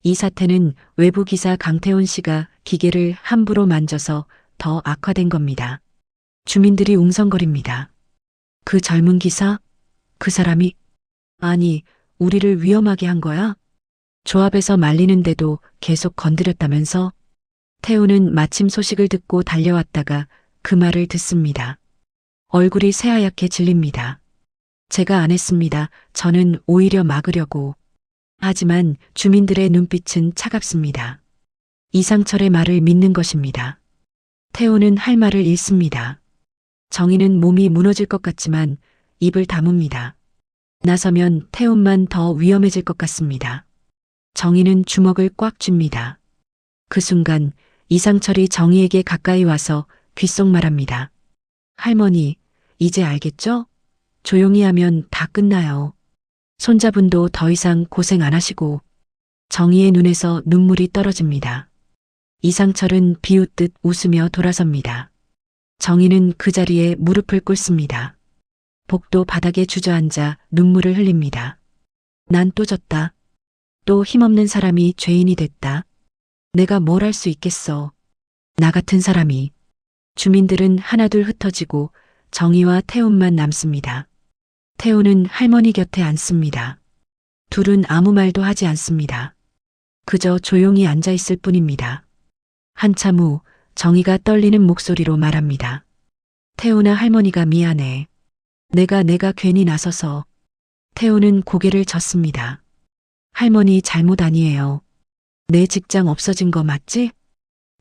이 사태는 외부 기사 강태훈 씨가 기계를 함부로 만져서 더 악화된 겁니다. 주민들이 웅성거립니다. 그 젊은 기사? 그 사람이? 아니, 우리를 위험하게 한 거야? 조합에서 말리는데도 계속 건드렸다면서? 태우는 마침 소식을 듣고 달려왔다가 그 말을 듣습니다. 얼굴이 새하얗게 질립니다. 제가 안 했습니다. 저는 오히려 막으려고. 하지만 주민들의 눈빛은 차갑습니다. 이상철의 말을 믿는 것입니다. 태우는 할 말을 잃습니다. 정희는 몸이 무너질 것 같지만 입을 다뭅니다. 나서면 태훈만 더 위험해질 것 같습니다. 정희는 주먹을 꽉 쥡니다. 그 순간 이상철이 정희에게 가까이 와서 귓속 말합니다. 할머니, 이제 알겠죠? 조용히 하면 다 끝나요. 손자분도 더 이상 고생 안 하시고. 정희의 눈에서 눈물이 떨어집니다. 이상철은 비웃듯 웃으며 돌아섭니다. 정희는 그 자리에 무릎을 꿇습니다. 복도 바닥에 주저앉아 눈물을 흘립니다. 난 또 졌다. 또 힘없는 사람이 죄인이 됐다. 내가 뭘 할 수 있겠어. 나 같은 사람이. 주민들은 하나둘 흩어지고 정희와 태훈만 남습니다. 태훈은 할머니 곁에 앉습니다. 둘은 아무 말도 하지 않습니다. 그저 조용히 앉아 있을 뿐입니다. 한참 후 정희가 떨리는 목소리로 말합니다. 태훈아, 할머니가 미안해. 내가 괜히 나서서. 태훈은 고개를 젓습니다. 할머니 잘못 아니에요. 내 직장 없어진 거 맞지?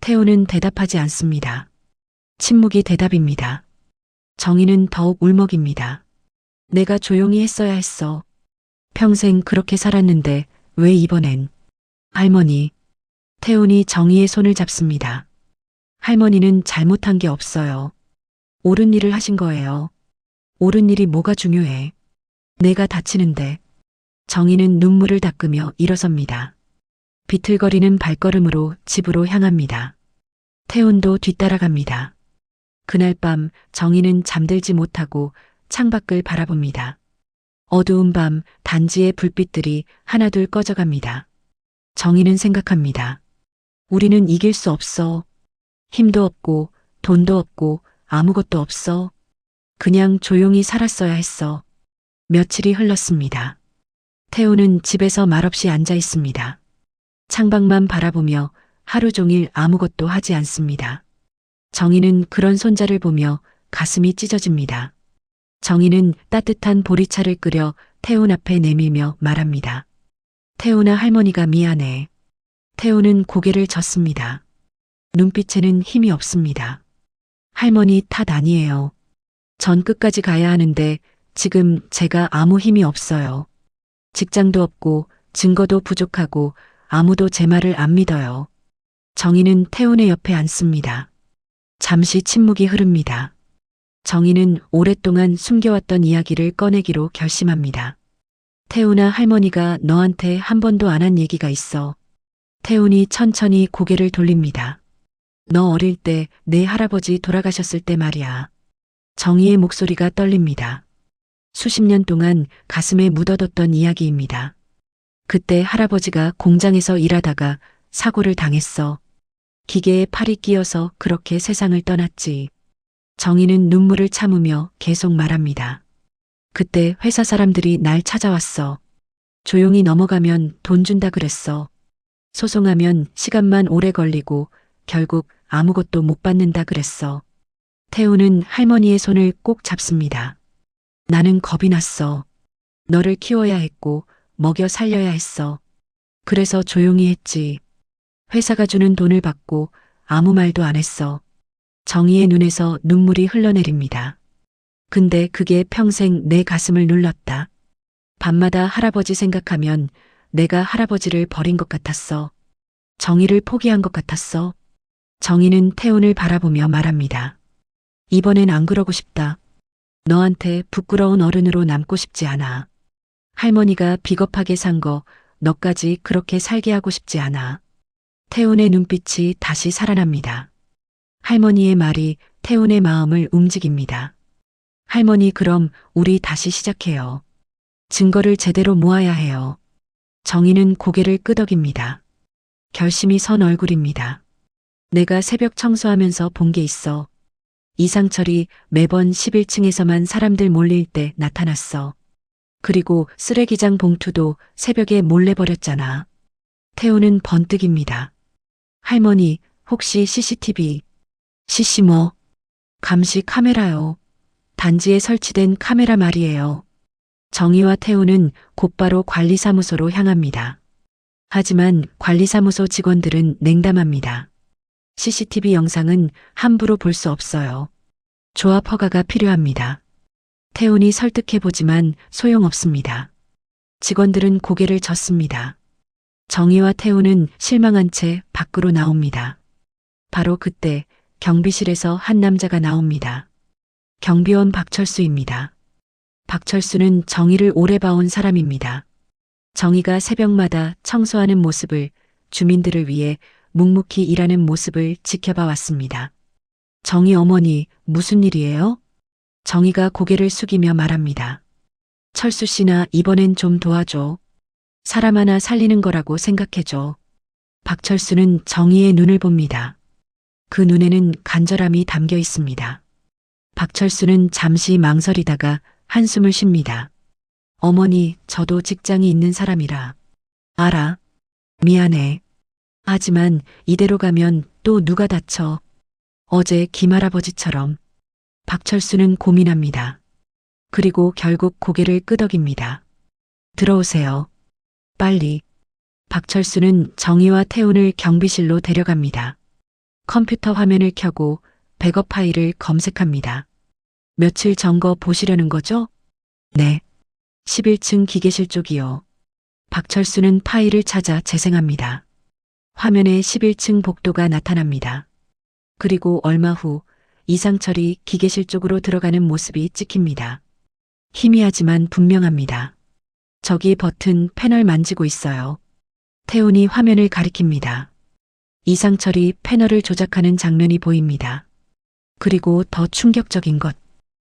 태훈은 대답하지 않습니다. 침묵이 대답입니다. 정희는 더욱 울먹입니다. 내가 조용히 했어야 했어. 평생 그렇게 살았는데 왜 이번엔. 할머니. 태훈이 정희의 손을 잡습니다. 할머니는 잘못한 게 없어요. 옳은 일을 하신 거예요. 옳은 일이 뭐가 중요해. 내가 다치는데. 정희는 눈물을 닦으며 일어섭니다. 비틀거리는 발걸음으로 집으로 향합니다. 태훈도 뒤따라갑니다. 그날 밤 정희는 잠들지 못하고 창밖을 바라봅니다. 어두운 밤 단지의 불빛들이 하나둘 꺼져갑니다. 정희는 생각합니다. 우리는 이길 수 없어. 힘도 없고 돈도 없고 아무것도 없어. 그냥 조용히 살았어야 했어. 며칠이 흘렀습니다. 태우는 집에서 말없이 앉아 있습니다. 창밖만 바라보며 하루 종일 아무것도 하지 않습니다. 정희는 그런 손자를 보며 가슴이 찢어집니다. 정희는 따뜻한 보리차를 끓여 태훈 앞에 내밀며 말합니다. 태훈아, 할머니가 미안해. 태훈은 고개를 젓습니다. 눈빛에는 힘이 없습니다. 할머니 탓 아니에요. 전 끝까지 가야 하는데 지금 제가 아무 힘이 없어요. 직장도 없고 증거도 부족하고 아무도 제 말을 안 믿어요. 정희는 태훈의 옆에 앉습니다. 잠시 침묵이 흐릅니다. 정희는 오랫동안 숨겨왔던 이야기를 꺼내기로 결심합니다. 태훈아, 할머니가 너한테 한 번도 안 한 얘기가 있어. 태훈이 천천히 고개를 돌립니다. 너 어릴 때 내 할아버지 돌아가셨을 때 말이야. 정희의 목소리가 떨립니다. 수십 년 동안 가슴에 묻어뒀던 이야기입니다. 그때 할아버지가 공장에서 일하다가 사고를 당했어. 기계에 팔이 끼어서 그렇게 세상을 떠났지. 정희는 눈물을 참으며 계속 말합니다. 그때 회사 사람들이 날 찾아왔어. 조용히 넘어가면 돈 준다 그랬어. 소송하면 시간만 오래 걸리고 결국 아무것도 못 받는다 그랬어. 태우는 할머니의 손을 꼭 잡습니다. 나는 겁이 났어. 너를 키워야 했고 먹여 살려야 했어. 그래서 조용히 했지. 회사가 주는 돈을 받고 아무 말도 안 했어. 정희의 눈에서 눈물이 흘러내립니다. 근데 그게 평생 내 가슴을 눌렀다. 밤마다 할아버지 생각하면 내가 할아버지를 버린 것 같았어. 정희를 포기한 것 같았어. 정희는 태훈을 바라보며 말합니다. 이번엔 안 그러고 싶다. 너한테 부끄러운 어른으로 남고 싶지 않아. 할머니가 비겁하게 산 거 너까지 그렇게 살게 하고 싶지 않아. 태훈의 눈빛이 다시 살아납니다. 할머니의 말이 태훈의 마음을 움직입니다. 할머니, 그럼 우리 다시 시작해요. 증거를 제대로 모아야 해요. 정희는 고개를 끄덕입니다. 결심이 선 얼굴입니다. 내가 새벽 청소하면서 본 게 있어. 이상철이 매번 11층에서만 사람들 몰릴 때 나타났어. 그리고 쓰레기장 봉투도 새벽에 몰래 버렸잖아. 태우는 번뜩입니다. 할머니, 혹시 CCTV? CC 뭐? 감시 카메라요. 단지에 설치된 카메라 말이에요. 정희와 태우는 곧바로 관리사무소로 향합니다. 하지만 관리사무소 직원들은 냉담합니다. CCTV 영상은 함부로 볼 수 없어요. 조합 허가가 필요합니다. 태훈이 설득해보지만 소용없습니다. 직원들은 고개를 젓습니다. 정희와 태훈은 실망한 채 밖으로 나옵니다. 바로 그때 경비실에서 한 남자가 나옵니다. 경비원 박철수입니다. 박철수는 정희를 오래 봐온 사람입니다. 정희가 새벽마다 청소하는 모습을, 주민들을 위해 묵묵히 일하는 모습을 지켜봐 왔습니다. 정희 어머니, 무슨 일이에요? 정희가 고개를 숙이며 말합니다. 철수 씨나 이번엔 좀 도와줘. 사람 하나 살리는 거라고 생각해줘. 박철수는 정희의 눈을 봅니다. 그 눈에는 간절함이 담겨 있습니다. 박철수는 잠시 망설이다가 한숨을 쉽니다. 어머니, 저도 직장이 있는 사람이라. 알아. 미안해. 하지만 이대로 가면 또 누가 다쳐. 어제 김할아버지처럼. 박철수는 고민합니다. 그리고 결국 고개를 끄덕입니다. 들어오세요. 빨리. 박철수는 정희와 태훈을 경비실로 데려갑니다. 컴퓨터 화면을 켜고 백업 파일을 검색합니다. 며칠 전 거 보시려는 거죠? 네. 11층 기계실 쪽이요. 박철수는 파일을 찾아 재생합니다. 화면에 11층 복도가 나타납니다. 그리고 얼마 후 이상철이 기계실 쪽으로 들어가는 모습이 찍힙니다. 희미하지만 분명합니다. 저기 버튼 패널 만지고 있어요. 태훈이 화면을 가리킵니다. 이상철이 패널을 조작하는 장면이 보입니다. 그리고 더 충격적인 것.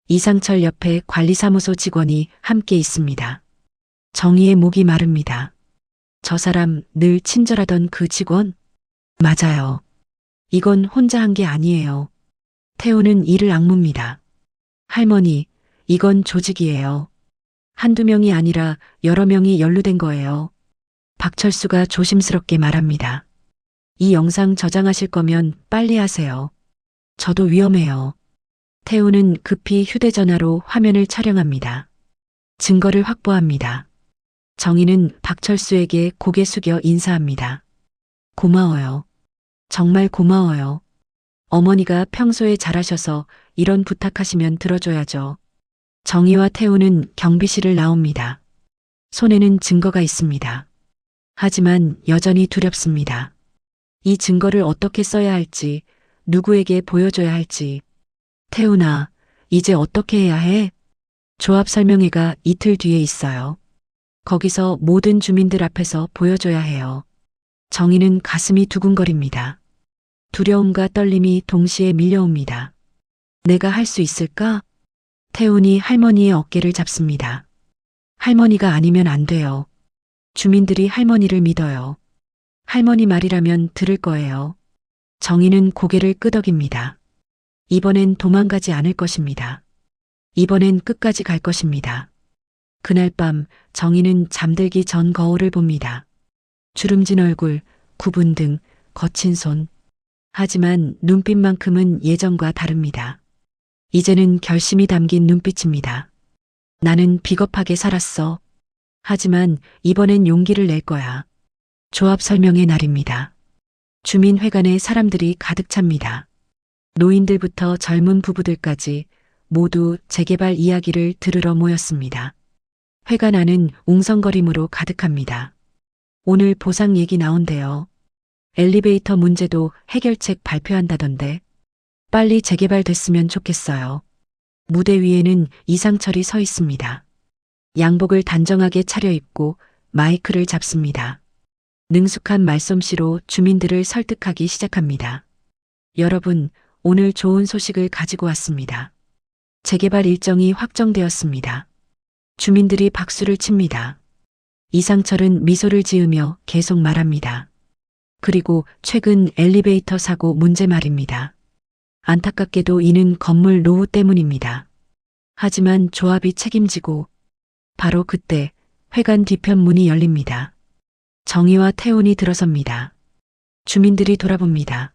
이상철 옆에 관리사무소 직원이 함께 있습니다. 정희의 목이 마릅니다. 저 사람 늘 친절하던 그 직원? 맞아요. 이건 혼자 한 게 아니에요. 태우는 이를 악무입니다. 할머니, 이건 조직이에요. 한두 명이 아니라 여러 명이 연루된 거예요. 박철수가 조심스럽게 말합니다. 이 영상 저장하실 거면 빨리 하세요. 저도 위험해요. 태우는 급히 휴대전화로 화면을 촬영합니다. 증거를 확보합니다. 정희는 박철수에게 고개 숙여 인사합니다. 고마워요. 정말 고마워요. 어머니가 평소에 잘하셔서 이런 부탁하시면 들어줘야죠. 정희와 태우는 경비실을 나옵니다. 손에는 증거가 있습니다. 하지만 여전히 두렵습니다. 이 증거를 어떻게 써야 할지, 누구에게 보여줘야 할지. 태훈아, 이제 어떻게 해야 해? 조합 설명회가 이틀 뒤에 있어요. 거기서 모든 주민들 앞에서 보여줘야 해요. 정희는 가슴이 두근거립니다. 두려움과 떨림이 동시에 밀려옵니다. 내가 할 수 있을까? 태훈이 할머니의 어깨를 잡습니다. 할머니가 아니면 안 돼요. 주민들이 할머니를 믿어요. 할머니 말이라면 들을 거예요. 정희는 고개를 끄덕입니다. 이번엔 도망가지 않을 것입니다. 이번엔 끝까지 갈 것입니다. 그날 밤 정희는 잠들기 전 거울을 봅니다. 주름진 얼굴, 굽은 등, 거친 손. 하지만 눈빛만큼은 예전과 다릅니다. 이제는 결심이 담긴 눈빛입니다. 나는 비겁하게 살았어. 하지만 이번엔 용기를 낼 거야. 조합 설명의 날입니다. 주민회관에 사람들이 가득 찹니다. 노인들부터 젊은 부부들까지 모두 재개발 이야기를 들으러 모였습니다. 회관 안은 웅성거림으로 가득합니다. 오늘 보상 얘기 나온대요. 엘리베이터 문제도 해결책 발표한다던데. 빨리 재개발됐으면 좋겠어요. 무대 위에는 이상철이 서 있습니다. 양복을 단정하게 차려입고 마이크를 잡습니다. 능숙한 말솜씨로 주민들을 설득하기 시작합니다. 여러분, 오늘 좋은 소식을 가지고 왔습니다. 재개발 일정이 확정되었습니다. 주민들이 박수를 칩니다. 이상철은 미소를 지으며 계속 말합니다. 그리고 최근 엘리베이터 사고 문제 말입니다. 안타깝게도 이는 건물 노후 때문입니다. 하지만 조합이 책임지고 바로 그때 회관 뒤편 문이 열립니다. 정희와 태훈이 들어섭니다. 주민들이 돌아봅니다.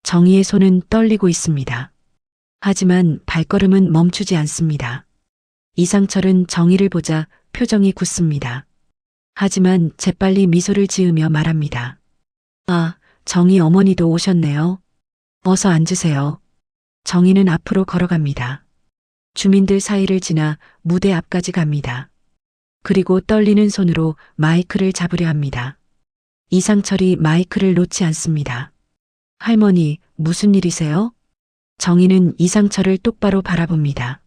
정희의 손은 떨리고 있습니다. 하지만 발걸음은 멈추지 않습니다. 이상철은 정희를 보자 표정이 굳습니다. 하지만 재빨리 미소를 지으며 말합니다. 아, 정희 어머니도 오셨네요. 어서 앉으세요. 정희는 앞으로 걸어갑니다. 주민들 사이를 지나 무대 앞까지 갑니다. 그리고 떨리는 손으로 마이크를 잡으려 합니다. 이상철이 마이크를 놓지 않습니다. 할머니, 무슨 일이세요? 정희는 이상철을 똑바로 바라봅니다.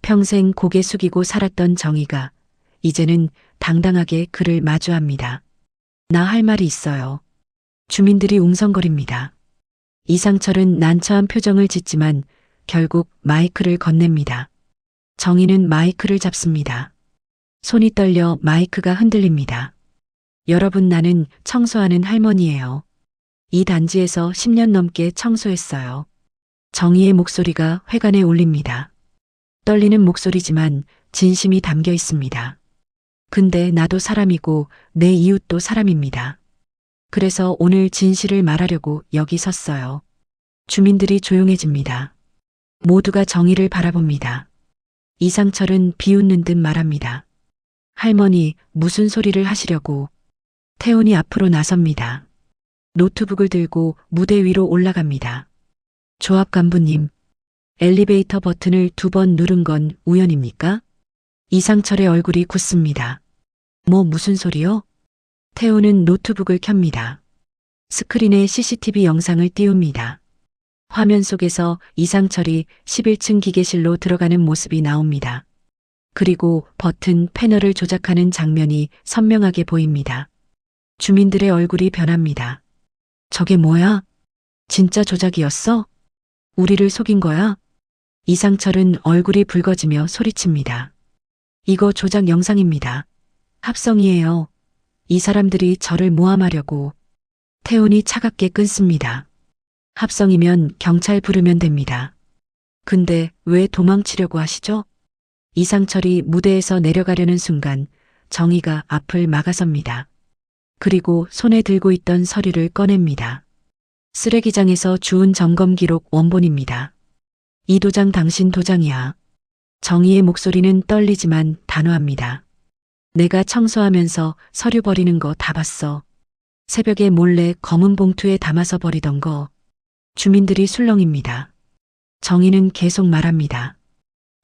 평생 고개 숙이고 살았던 정희가 이제는 당당하게 그를 마주합니다. 나 할 말이 있어요. 주민들이 웅성거립니다. 이상철은 난처한 표정을 짓지만 결국 마이크를 건넵니다. 정희는 마이크를 잡습니다. 손이 떨려 마이크가 흔들립니다. 여러분, 나는 청소하는 할머니예요. 이 단지에서 10년 넘게 청소했어요. 정희의 목소리가 회관에 울립니다. 떨리는 목소리지만 진심이 담겨 있습니다. 근데 나도 사람이고 내 이웃도 사람입니다. 그래서 오늘 진실을 말하려고 여기 섰어요. 주민들이 조용해집니다. 모두가 정희를 바라봅니다. 이상철은 비웃는 듯 말합니다. 할머니, 무슨 소리를 하시려고. 태훈이 앞으로 나섭니다. 노트북을 들고 무대 위로 올라갑니다. 조합 간부님, 엘리베이터 버튼을 2번 누른 건 우연입니까? 이상철의 얼굴이 굳습니다. 무슨 소리요? 태훈은 노트북을 켭니다. 스크린에 CCTV 영상을 띄웁니다. 화면 속에서 이상철이 11층 기계실로 들어가는 모습이 나옵니다. 그리고 버튼 패널을 조작하는 장면이 선명하게 보입니다. 주민들의 얼굴이 변합니다. 저게 뭐야? 진짜 조작이었어? 우리를 속인 거야? 이상철은 얼굴이 붉어지며 소리칩니다. 이거 조작 영상입니다. 합성이에요. 이 사람들이 저를 모함하려고. 태훈이 차갑게 끊습니다. 합성이면 경찰 부르면 됩니다. 근데 왜 도망치려고 하시죠? 이상철이 무대에서 내려가려는 순간 정희가 앞을 막아섭니다. 그리고 손에 들고 있던 서류를 꺼냅니다. 쓰레기장에서 주운 점검 기록 원본입니다. 이 도장 당신 도장이야. 정희의 목소리는 떨리지만 단호합니다. 내가 청소하면서 서류 버리는 거 다 봤어. 새벽에 몰래 검은 봉투에 담아서 버리던 거. 주민들이 술렁입니다. 정희는 계속 말합니다.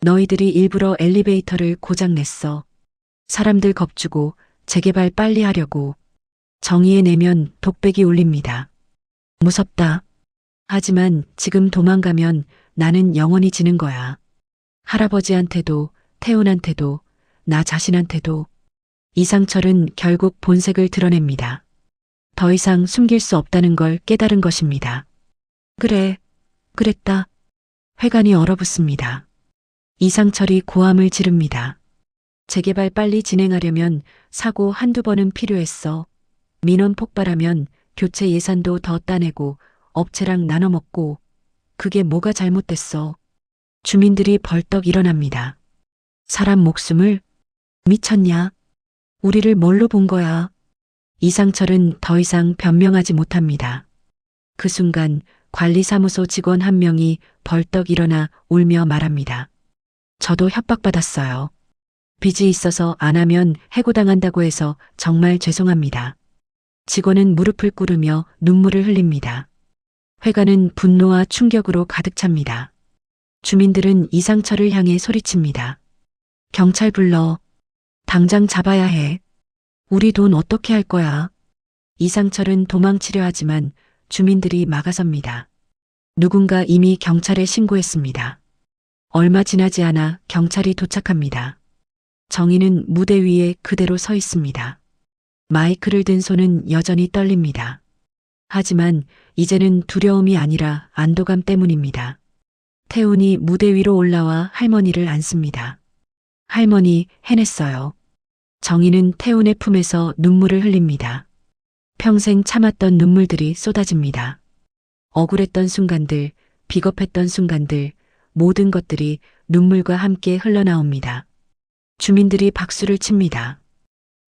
너희들이 일부러 엘리베이터를 고장냈어. 사람들 겁주고 재개발 빨리 하려고. 정희의 내면 독백이 울립니다. 무섭다. 하지만 지금 도망가면 나는 영원히 지는 거야. 할아버지한테도, 태훈한테도, 나 자신한테도. 이상철은 결국 본색을 드러냅니다. 더 이상 숨길 수 없다는 걸 깨달은 것입니다. 그래, 그랬다. 회관이 얼어붙습니다. 이상철이 고함을 지릅니다. 재개발 빨리 진행하려면 사고 한두 번은 필요했어. 민원 폭발하면 교체 예산도 더 따내고 업체랑 나눠 먹고. 그게 뭐가 잘못됐어. 주민들이 벌떡 일어납니다. 사람 목숨을? 미쳤냐? 우리를 뭘로 본 거야? 이상철은 더 이상 변명하지 못합니다. 그 순간 관리사무소 직원 한 명이 벌떡 일어나 울며 말합니다. 저도 협박받았어요. 빚이 있어서 안 하면 해고당한다고 해서 정말 죄송합니다. 직원은 무릎을 꿇으며 눈물을 흘립니다. 회관은 분노와 충격으로 가득 찹니다. 주민들은 이상철을 향해 소리칩니다. 경찰 불러. 당장 잡아야 해. 우리 돈 어떻게 할 거야? 이상철은 도망치려 하지만 주민들이 막아섭니다. 누군가 이미 경찰에 신고했습니다. 얼마 지나지 않아 경찰이 도착합니다. 정희는 무대 위에 그대로 서 있습니다. 마이크를 든 손은 여전히 떨립니다. 하지만 이제는 두려움이 아니라 안도감 때문입니다. 태훈이 무대 위로 올라와 할머니를 안습니다. 할머니, 해냈어요. 정희는 태훈의 품에서 눈물을 흘립니다. 평생 참았던 눈물들이 쏟아집니다. 억울했던 순간들, 비겁했던 순간들, 모든 것들이 눈물과 함께 흘러나옵니다. 주민들이 박수를 칩니다.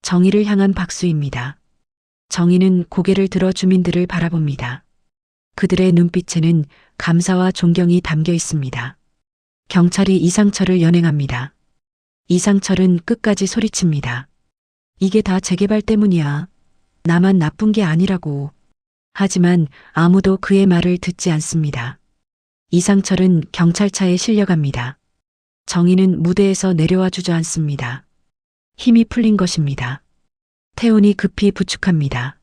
정희를 향한 박수입니다. 정희는 고개를 들어 주민들을 바라봅니다. 그들의 눈빛에는 감사와 존경이 담겨 있습니다. 경찰이 이상철을 연행합니다. 이상철은 끝까지 소리칩니다. 이게 다 재개발 때문이야. 나만 나쁜 게 아니라고. 하지만 아무도 그의 말을 듣지 않습니다. 이상철은 경찰차에 실려갑니다. 정희는 무대에서 내려와 주저앉습니다. 힘이 풀린 것입니다. 태훈이 급히 부축합니다.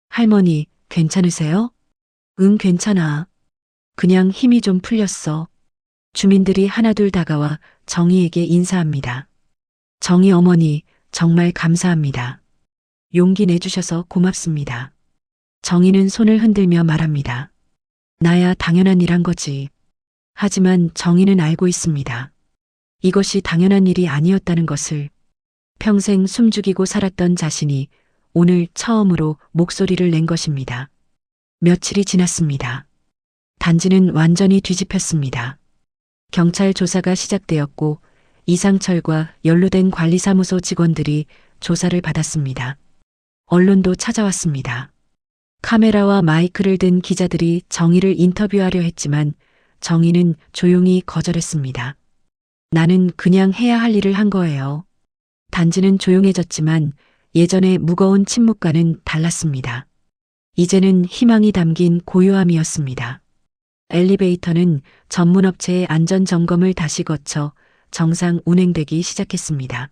할머니, 괜찮으세요? 응, 괜찮아. 그냥 힘이 좀 풀렸어. 주민들이 하나둘 다가와 정희에게 인사합니다. 정희 어머니, 정말 감사합니다. 용기 내주셔서 고맙습니다. 정희는 손을 흔들며 말합니다. 나야 당연한 일 한 거지. 하지만 정희는 알고 있습니다. 이것이 당연한 일이 아니었다는 것을. 평생 숨죽이고 살았던 자신이 오늘 처음으로 목소리를 낸 것입니다. 며칠이 지났습니다. 단지는 완전히 뒤집혔습니다. 경찰 조사가 시작되었고 이상철과 연루된 관리사무소 직원들이 조사를 받았습니다. 언론도 찾아왔습니다. 카메라와 마이크를 든 기자들이 정희를 인터뷰하려 했지만 정희는 조용히 거절했습니다. 나는 그냥 해야 할 일을 한 거예요. 단지는 조용해졌지만 예전의 무거운 침묵과는 달랐습니다. 이제는 희망이 담긴 고요함이었습니다. 엘리베이터는 전문업체의 안전점검을 다시 거쳐 정상 운행되기 시작했습니다.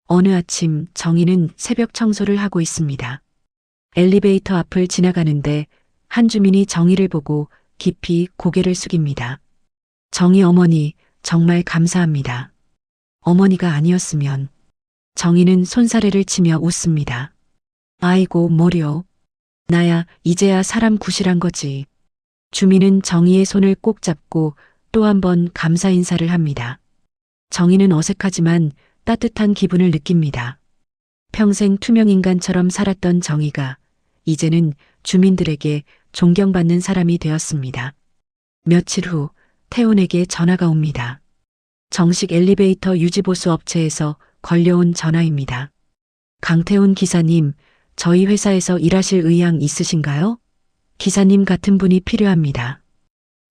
어느 아침 정희는 새벽 청소를 하고 있습니다. 엘리베이터 앞을 지나가는데 한 주민이 정희를 보고 깊이 고개를 숙입니다. 정희 어머니, 정말 감사합니다. 어머니가 아니었으면. 정희는 손사래를 치며 웃습니다. 아이고, 뭐려. 나야 이제야 사람 구실한 거지. 주민은 정희의 손을 꼭 잡고 또 한 번 감사 인사를 합니다. 정희는 어색하지만 따뜻한 기분을 느낍니다. 평생 투명인간처럼 살았던 정희가 이제는 주민들에게 존경받는 사람이 되었습니다. 며칠 후 태훈에게 전화가 옵니다. 정식 엘리베이터 유지보수 업체에서 걸려온 전화입니다. 강태훈 기사님, 저희 회사에서 일하실 의향 있으신가요? 기사님 같은 분이 필요합니다.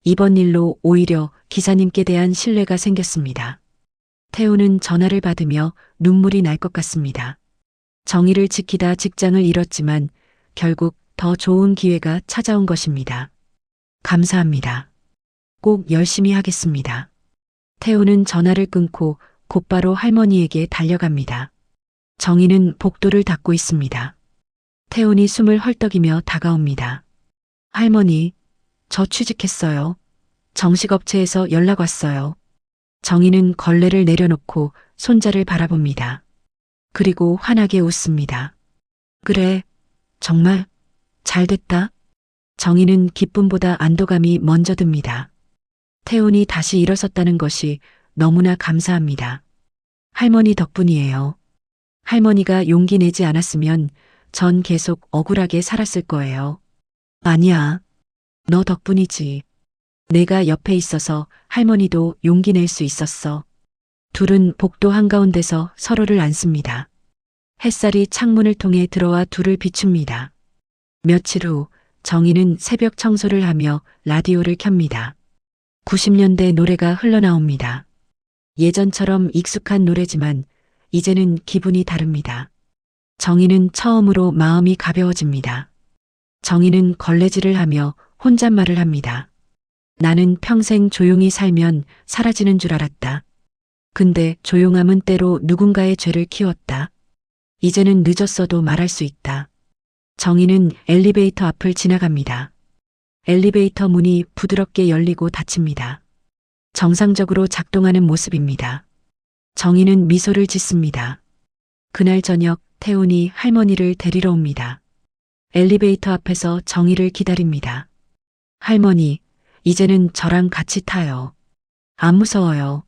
이번 일로 오히려 기사님께 대한 신뢰가 생겼습니다. 태훈은 전화를 받으며 눈물이 날 것 같습니다. 정의를 지키다 직장을 잃었지만 결국 더 좋은 기회가 찾아온 것입니다. 감사합니다. 꼭 열심히 하겠습니다. 태훈은 전화를 끊고 곧바로 할머니에게 달려갑니다. 정희는 복도를 닦고 있습니다. 태훈이 숨을 헐떡이며 다가옵니다. 할머니, 저 취직했어요. 정식업체에서 연락 왔어요. 정희는 걸레를 내려놓고 손자를 바라봅니다. 그리고 환하게 웃습니다. 그래, 정말 잘됐다. 정희는 기쁨보다 안도감이 먼저 듭니다. 태훈이 다시 일어섰다는 것이 너무나 감사합니다. 할머니 덕분이에요. 할머니가 용기 내지 않았으면 전 계속 억울하게 살았을 거예요. 아니야. 너 덕분이지. 내가 옆에 있어서 할머니도 용기 낼 수 있었어. 둘은 복도 한가운데서 서로를 안습니다. 햇살이 창문을 통해 들어와 둘을 비춥니다. 며칠 후 정희는 새벽 청소를 하며 라디오를 켭니다. 90년대 노래가 흘러나옵니다. 예전처럼 익숙한 노래지만 이제는 기분이 다릅니다. 정희는 처음으로 마음이 가벼워집니다. 정희는 걸레질을 하며 혼잣말을 합니다. 나는 평생 조용히 살면 사라지는 줄 알았다. 근데 조용함은 때로 누군가의 죄를 키웠다. 이제는 늦었어도 말할 수 있다. 정희는 엘리베이터 앞을 지나갑니다. 엘리베이터 문이 부드럽게 열리고 닫힙니다. 정상적으로 작동하는 모습입니다. 정희는 미소를 짓습니다. 그날 저녁 태훈이 할머니를 데리러 옵니다. 엘리베이터 앞에서 정희를 기다립니다. 할머니, 이제는 저랑 같이 타요. 안 무서워요.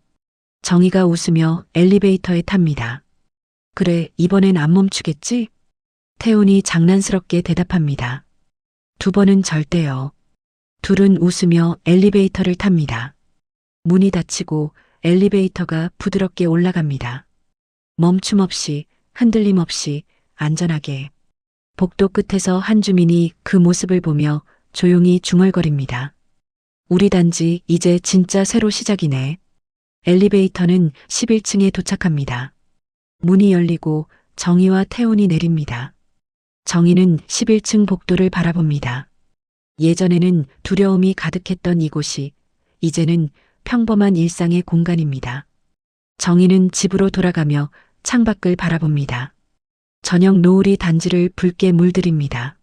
정희가 웃으며 엘리베이터에 탑니다. 그래, 이번엔 안 멈추겠지? 태훈이 장난스럽게 대답합니다. 두 번은 절대요. 둘은 웃으며 엘리베이터를 탑니다. 문이 닫히고 엘리베이터가 부드럽게 올라갑니다. 멈춤 없이, 흔들림 없이, 안전하게. 복도 끝에서 한 주민이 그 모습을 보며 조용히 중얼거립니다. 우리 단지 이제 진짜 새로 시작이네. 엘리베이터는 11층에 도착합니다. 문이 열리고 정희와 태훈이 내립니다. 정희는 11층 복도를 바라봅니다. 예전에는 두려움이 가득했던 이곳이 이제는 평범한 일상의 공간입니다. 정희는 집으로 돌아가며 창밖을 바라봅니다. 저녁 노을이 단지를 붉게 물들입니다.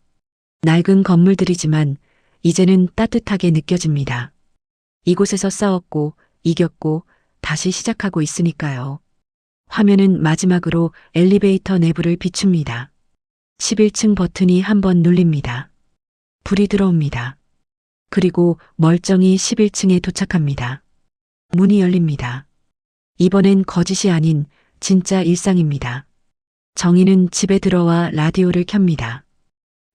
낡은 건물들이지만 이제는 따뜻하게 느껴집니다. 이곳에서 싸웠고 이겼고 다시 시작하고 있으니까요. 화면은 마지막으로 엘리베이터 내부를 비춥니다. 11층 버튼이 한번 눌립니다. 불이 들어옵니다. 그리고 멀쩡히 11층에 도착합니다. 문이 열립니다. 이번엔 거짓이 아닌 진짜 일상입니다. 정희는 집에 들어와 라디오를 켭니다.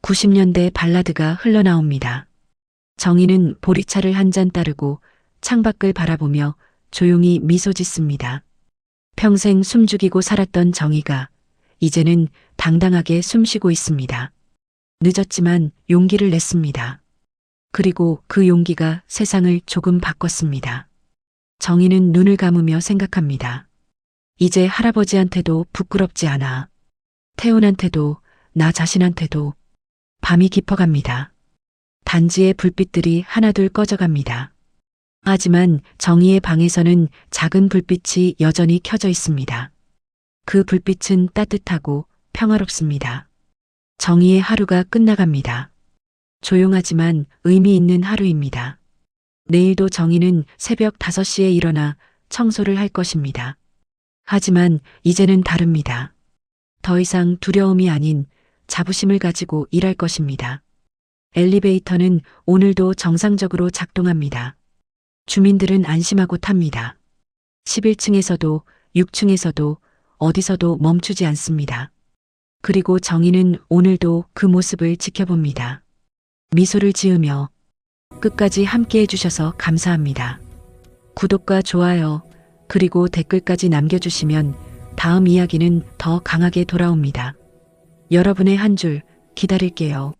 90년대 발라드가 흘러나옵니다. 정희는 보리차를 한 잔 따르고 창밖을 바라보며 조용히 미소 짓습니다. 평생 숨죽이고 살았던 정희가 이제는 당당하게 숨쉬고 있습니다. 늦었지만 용기를 냈습니다. 그리고 그 용기가 세상을 조금 바꿨습니다. 정희는 눈을 감으며 생각합니다. 이제 할아버지한테도 부끄럽지 않아. 태훈한테도 나 자신한테도. 밤이 깊어갑니다. 단지의 불빛들이 하나둘 꺼져갑니다. 하지만 정희의 방에서는 작은 불빛이 여전히 켜져 있습니다. 그 불빛은 따뜻하고 평화롭습니다. 정희의 하루가 끝나갑니다. 조용하지만 의미 있는 하루입니다. 내일도 정희는 새벽 5시에 일어나 청소를 할 것입니다. 하지만 이제는 다릅니다. 더 이상 두려움이 아닌 자부심을 가지고 일할 것입니다. 엘리베이터는 오늘도 정상적으로 작동합니다. 주민들은 안심하고 탑니다. 11층에서도 6층에서도 어디서도 멈추지 않습니다. 그리고 정희는 오늘도 그 모습을 지켜봅니다. 미소를 지으며 끝까지 함께 해주셔서 감사합니다. 구독과 좋아요 그리고 댓글까지 남겨주시면 다음 이야기는 더 강하게 돌아옵니다. 여러분의 한 줄 기다릴게요.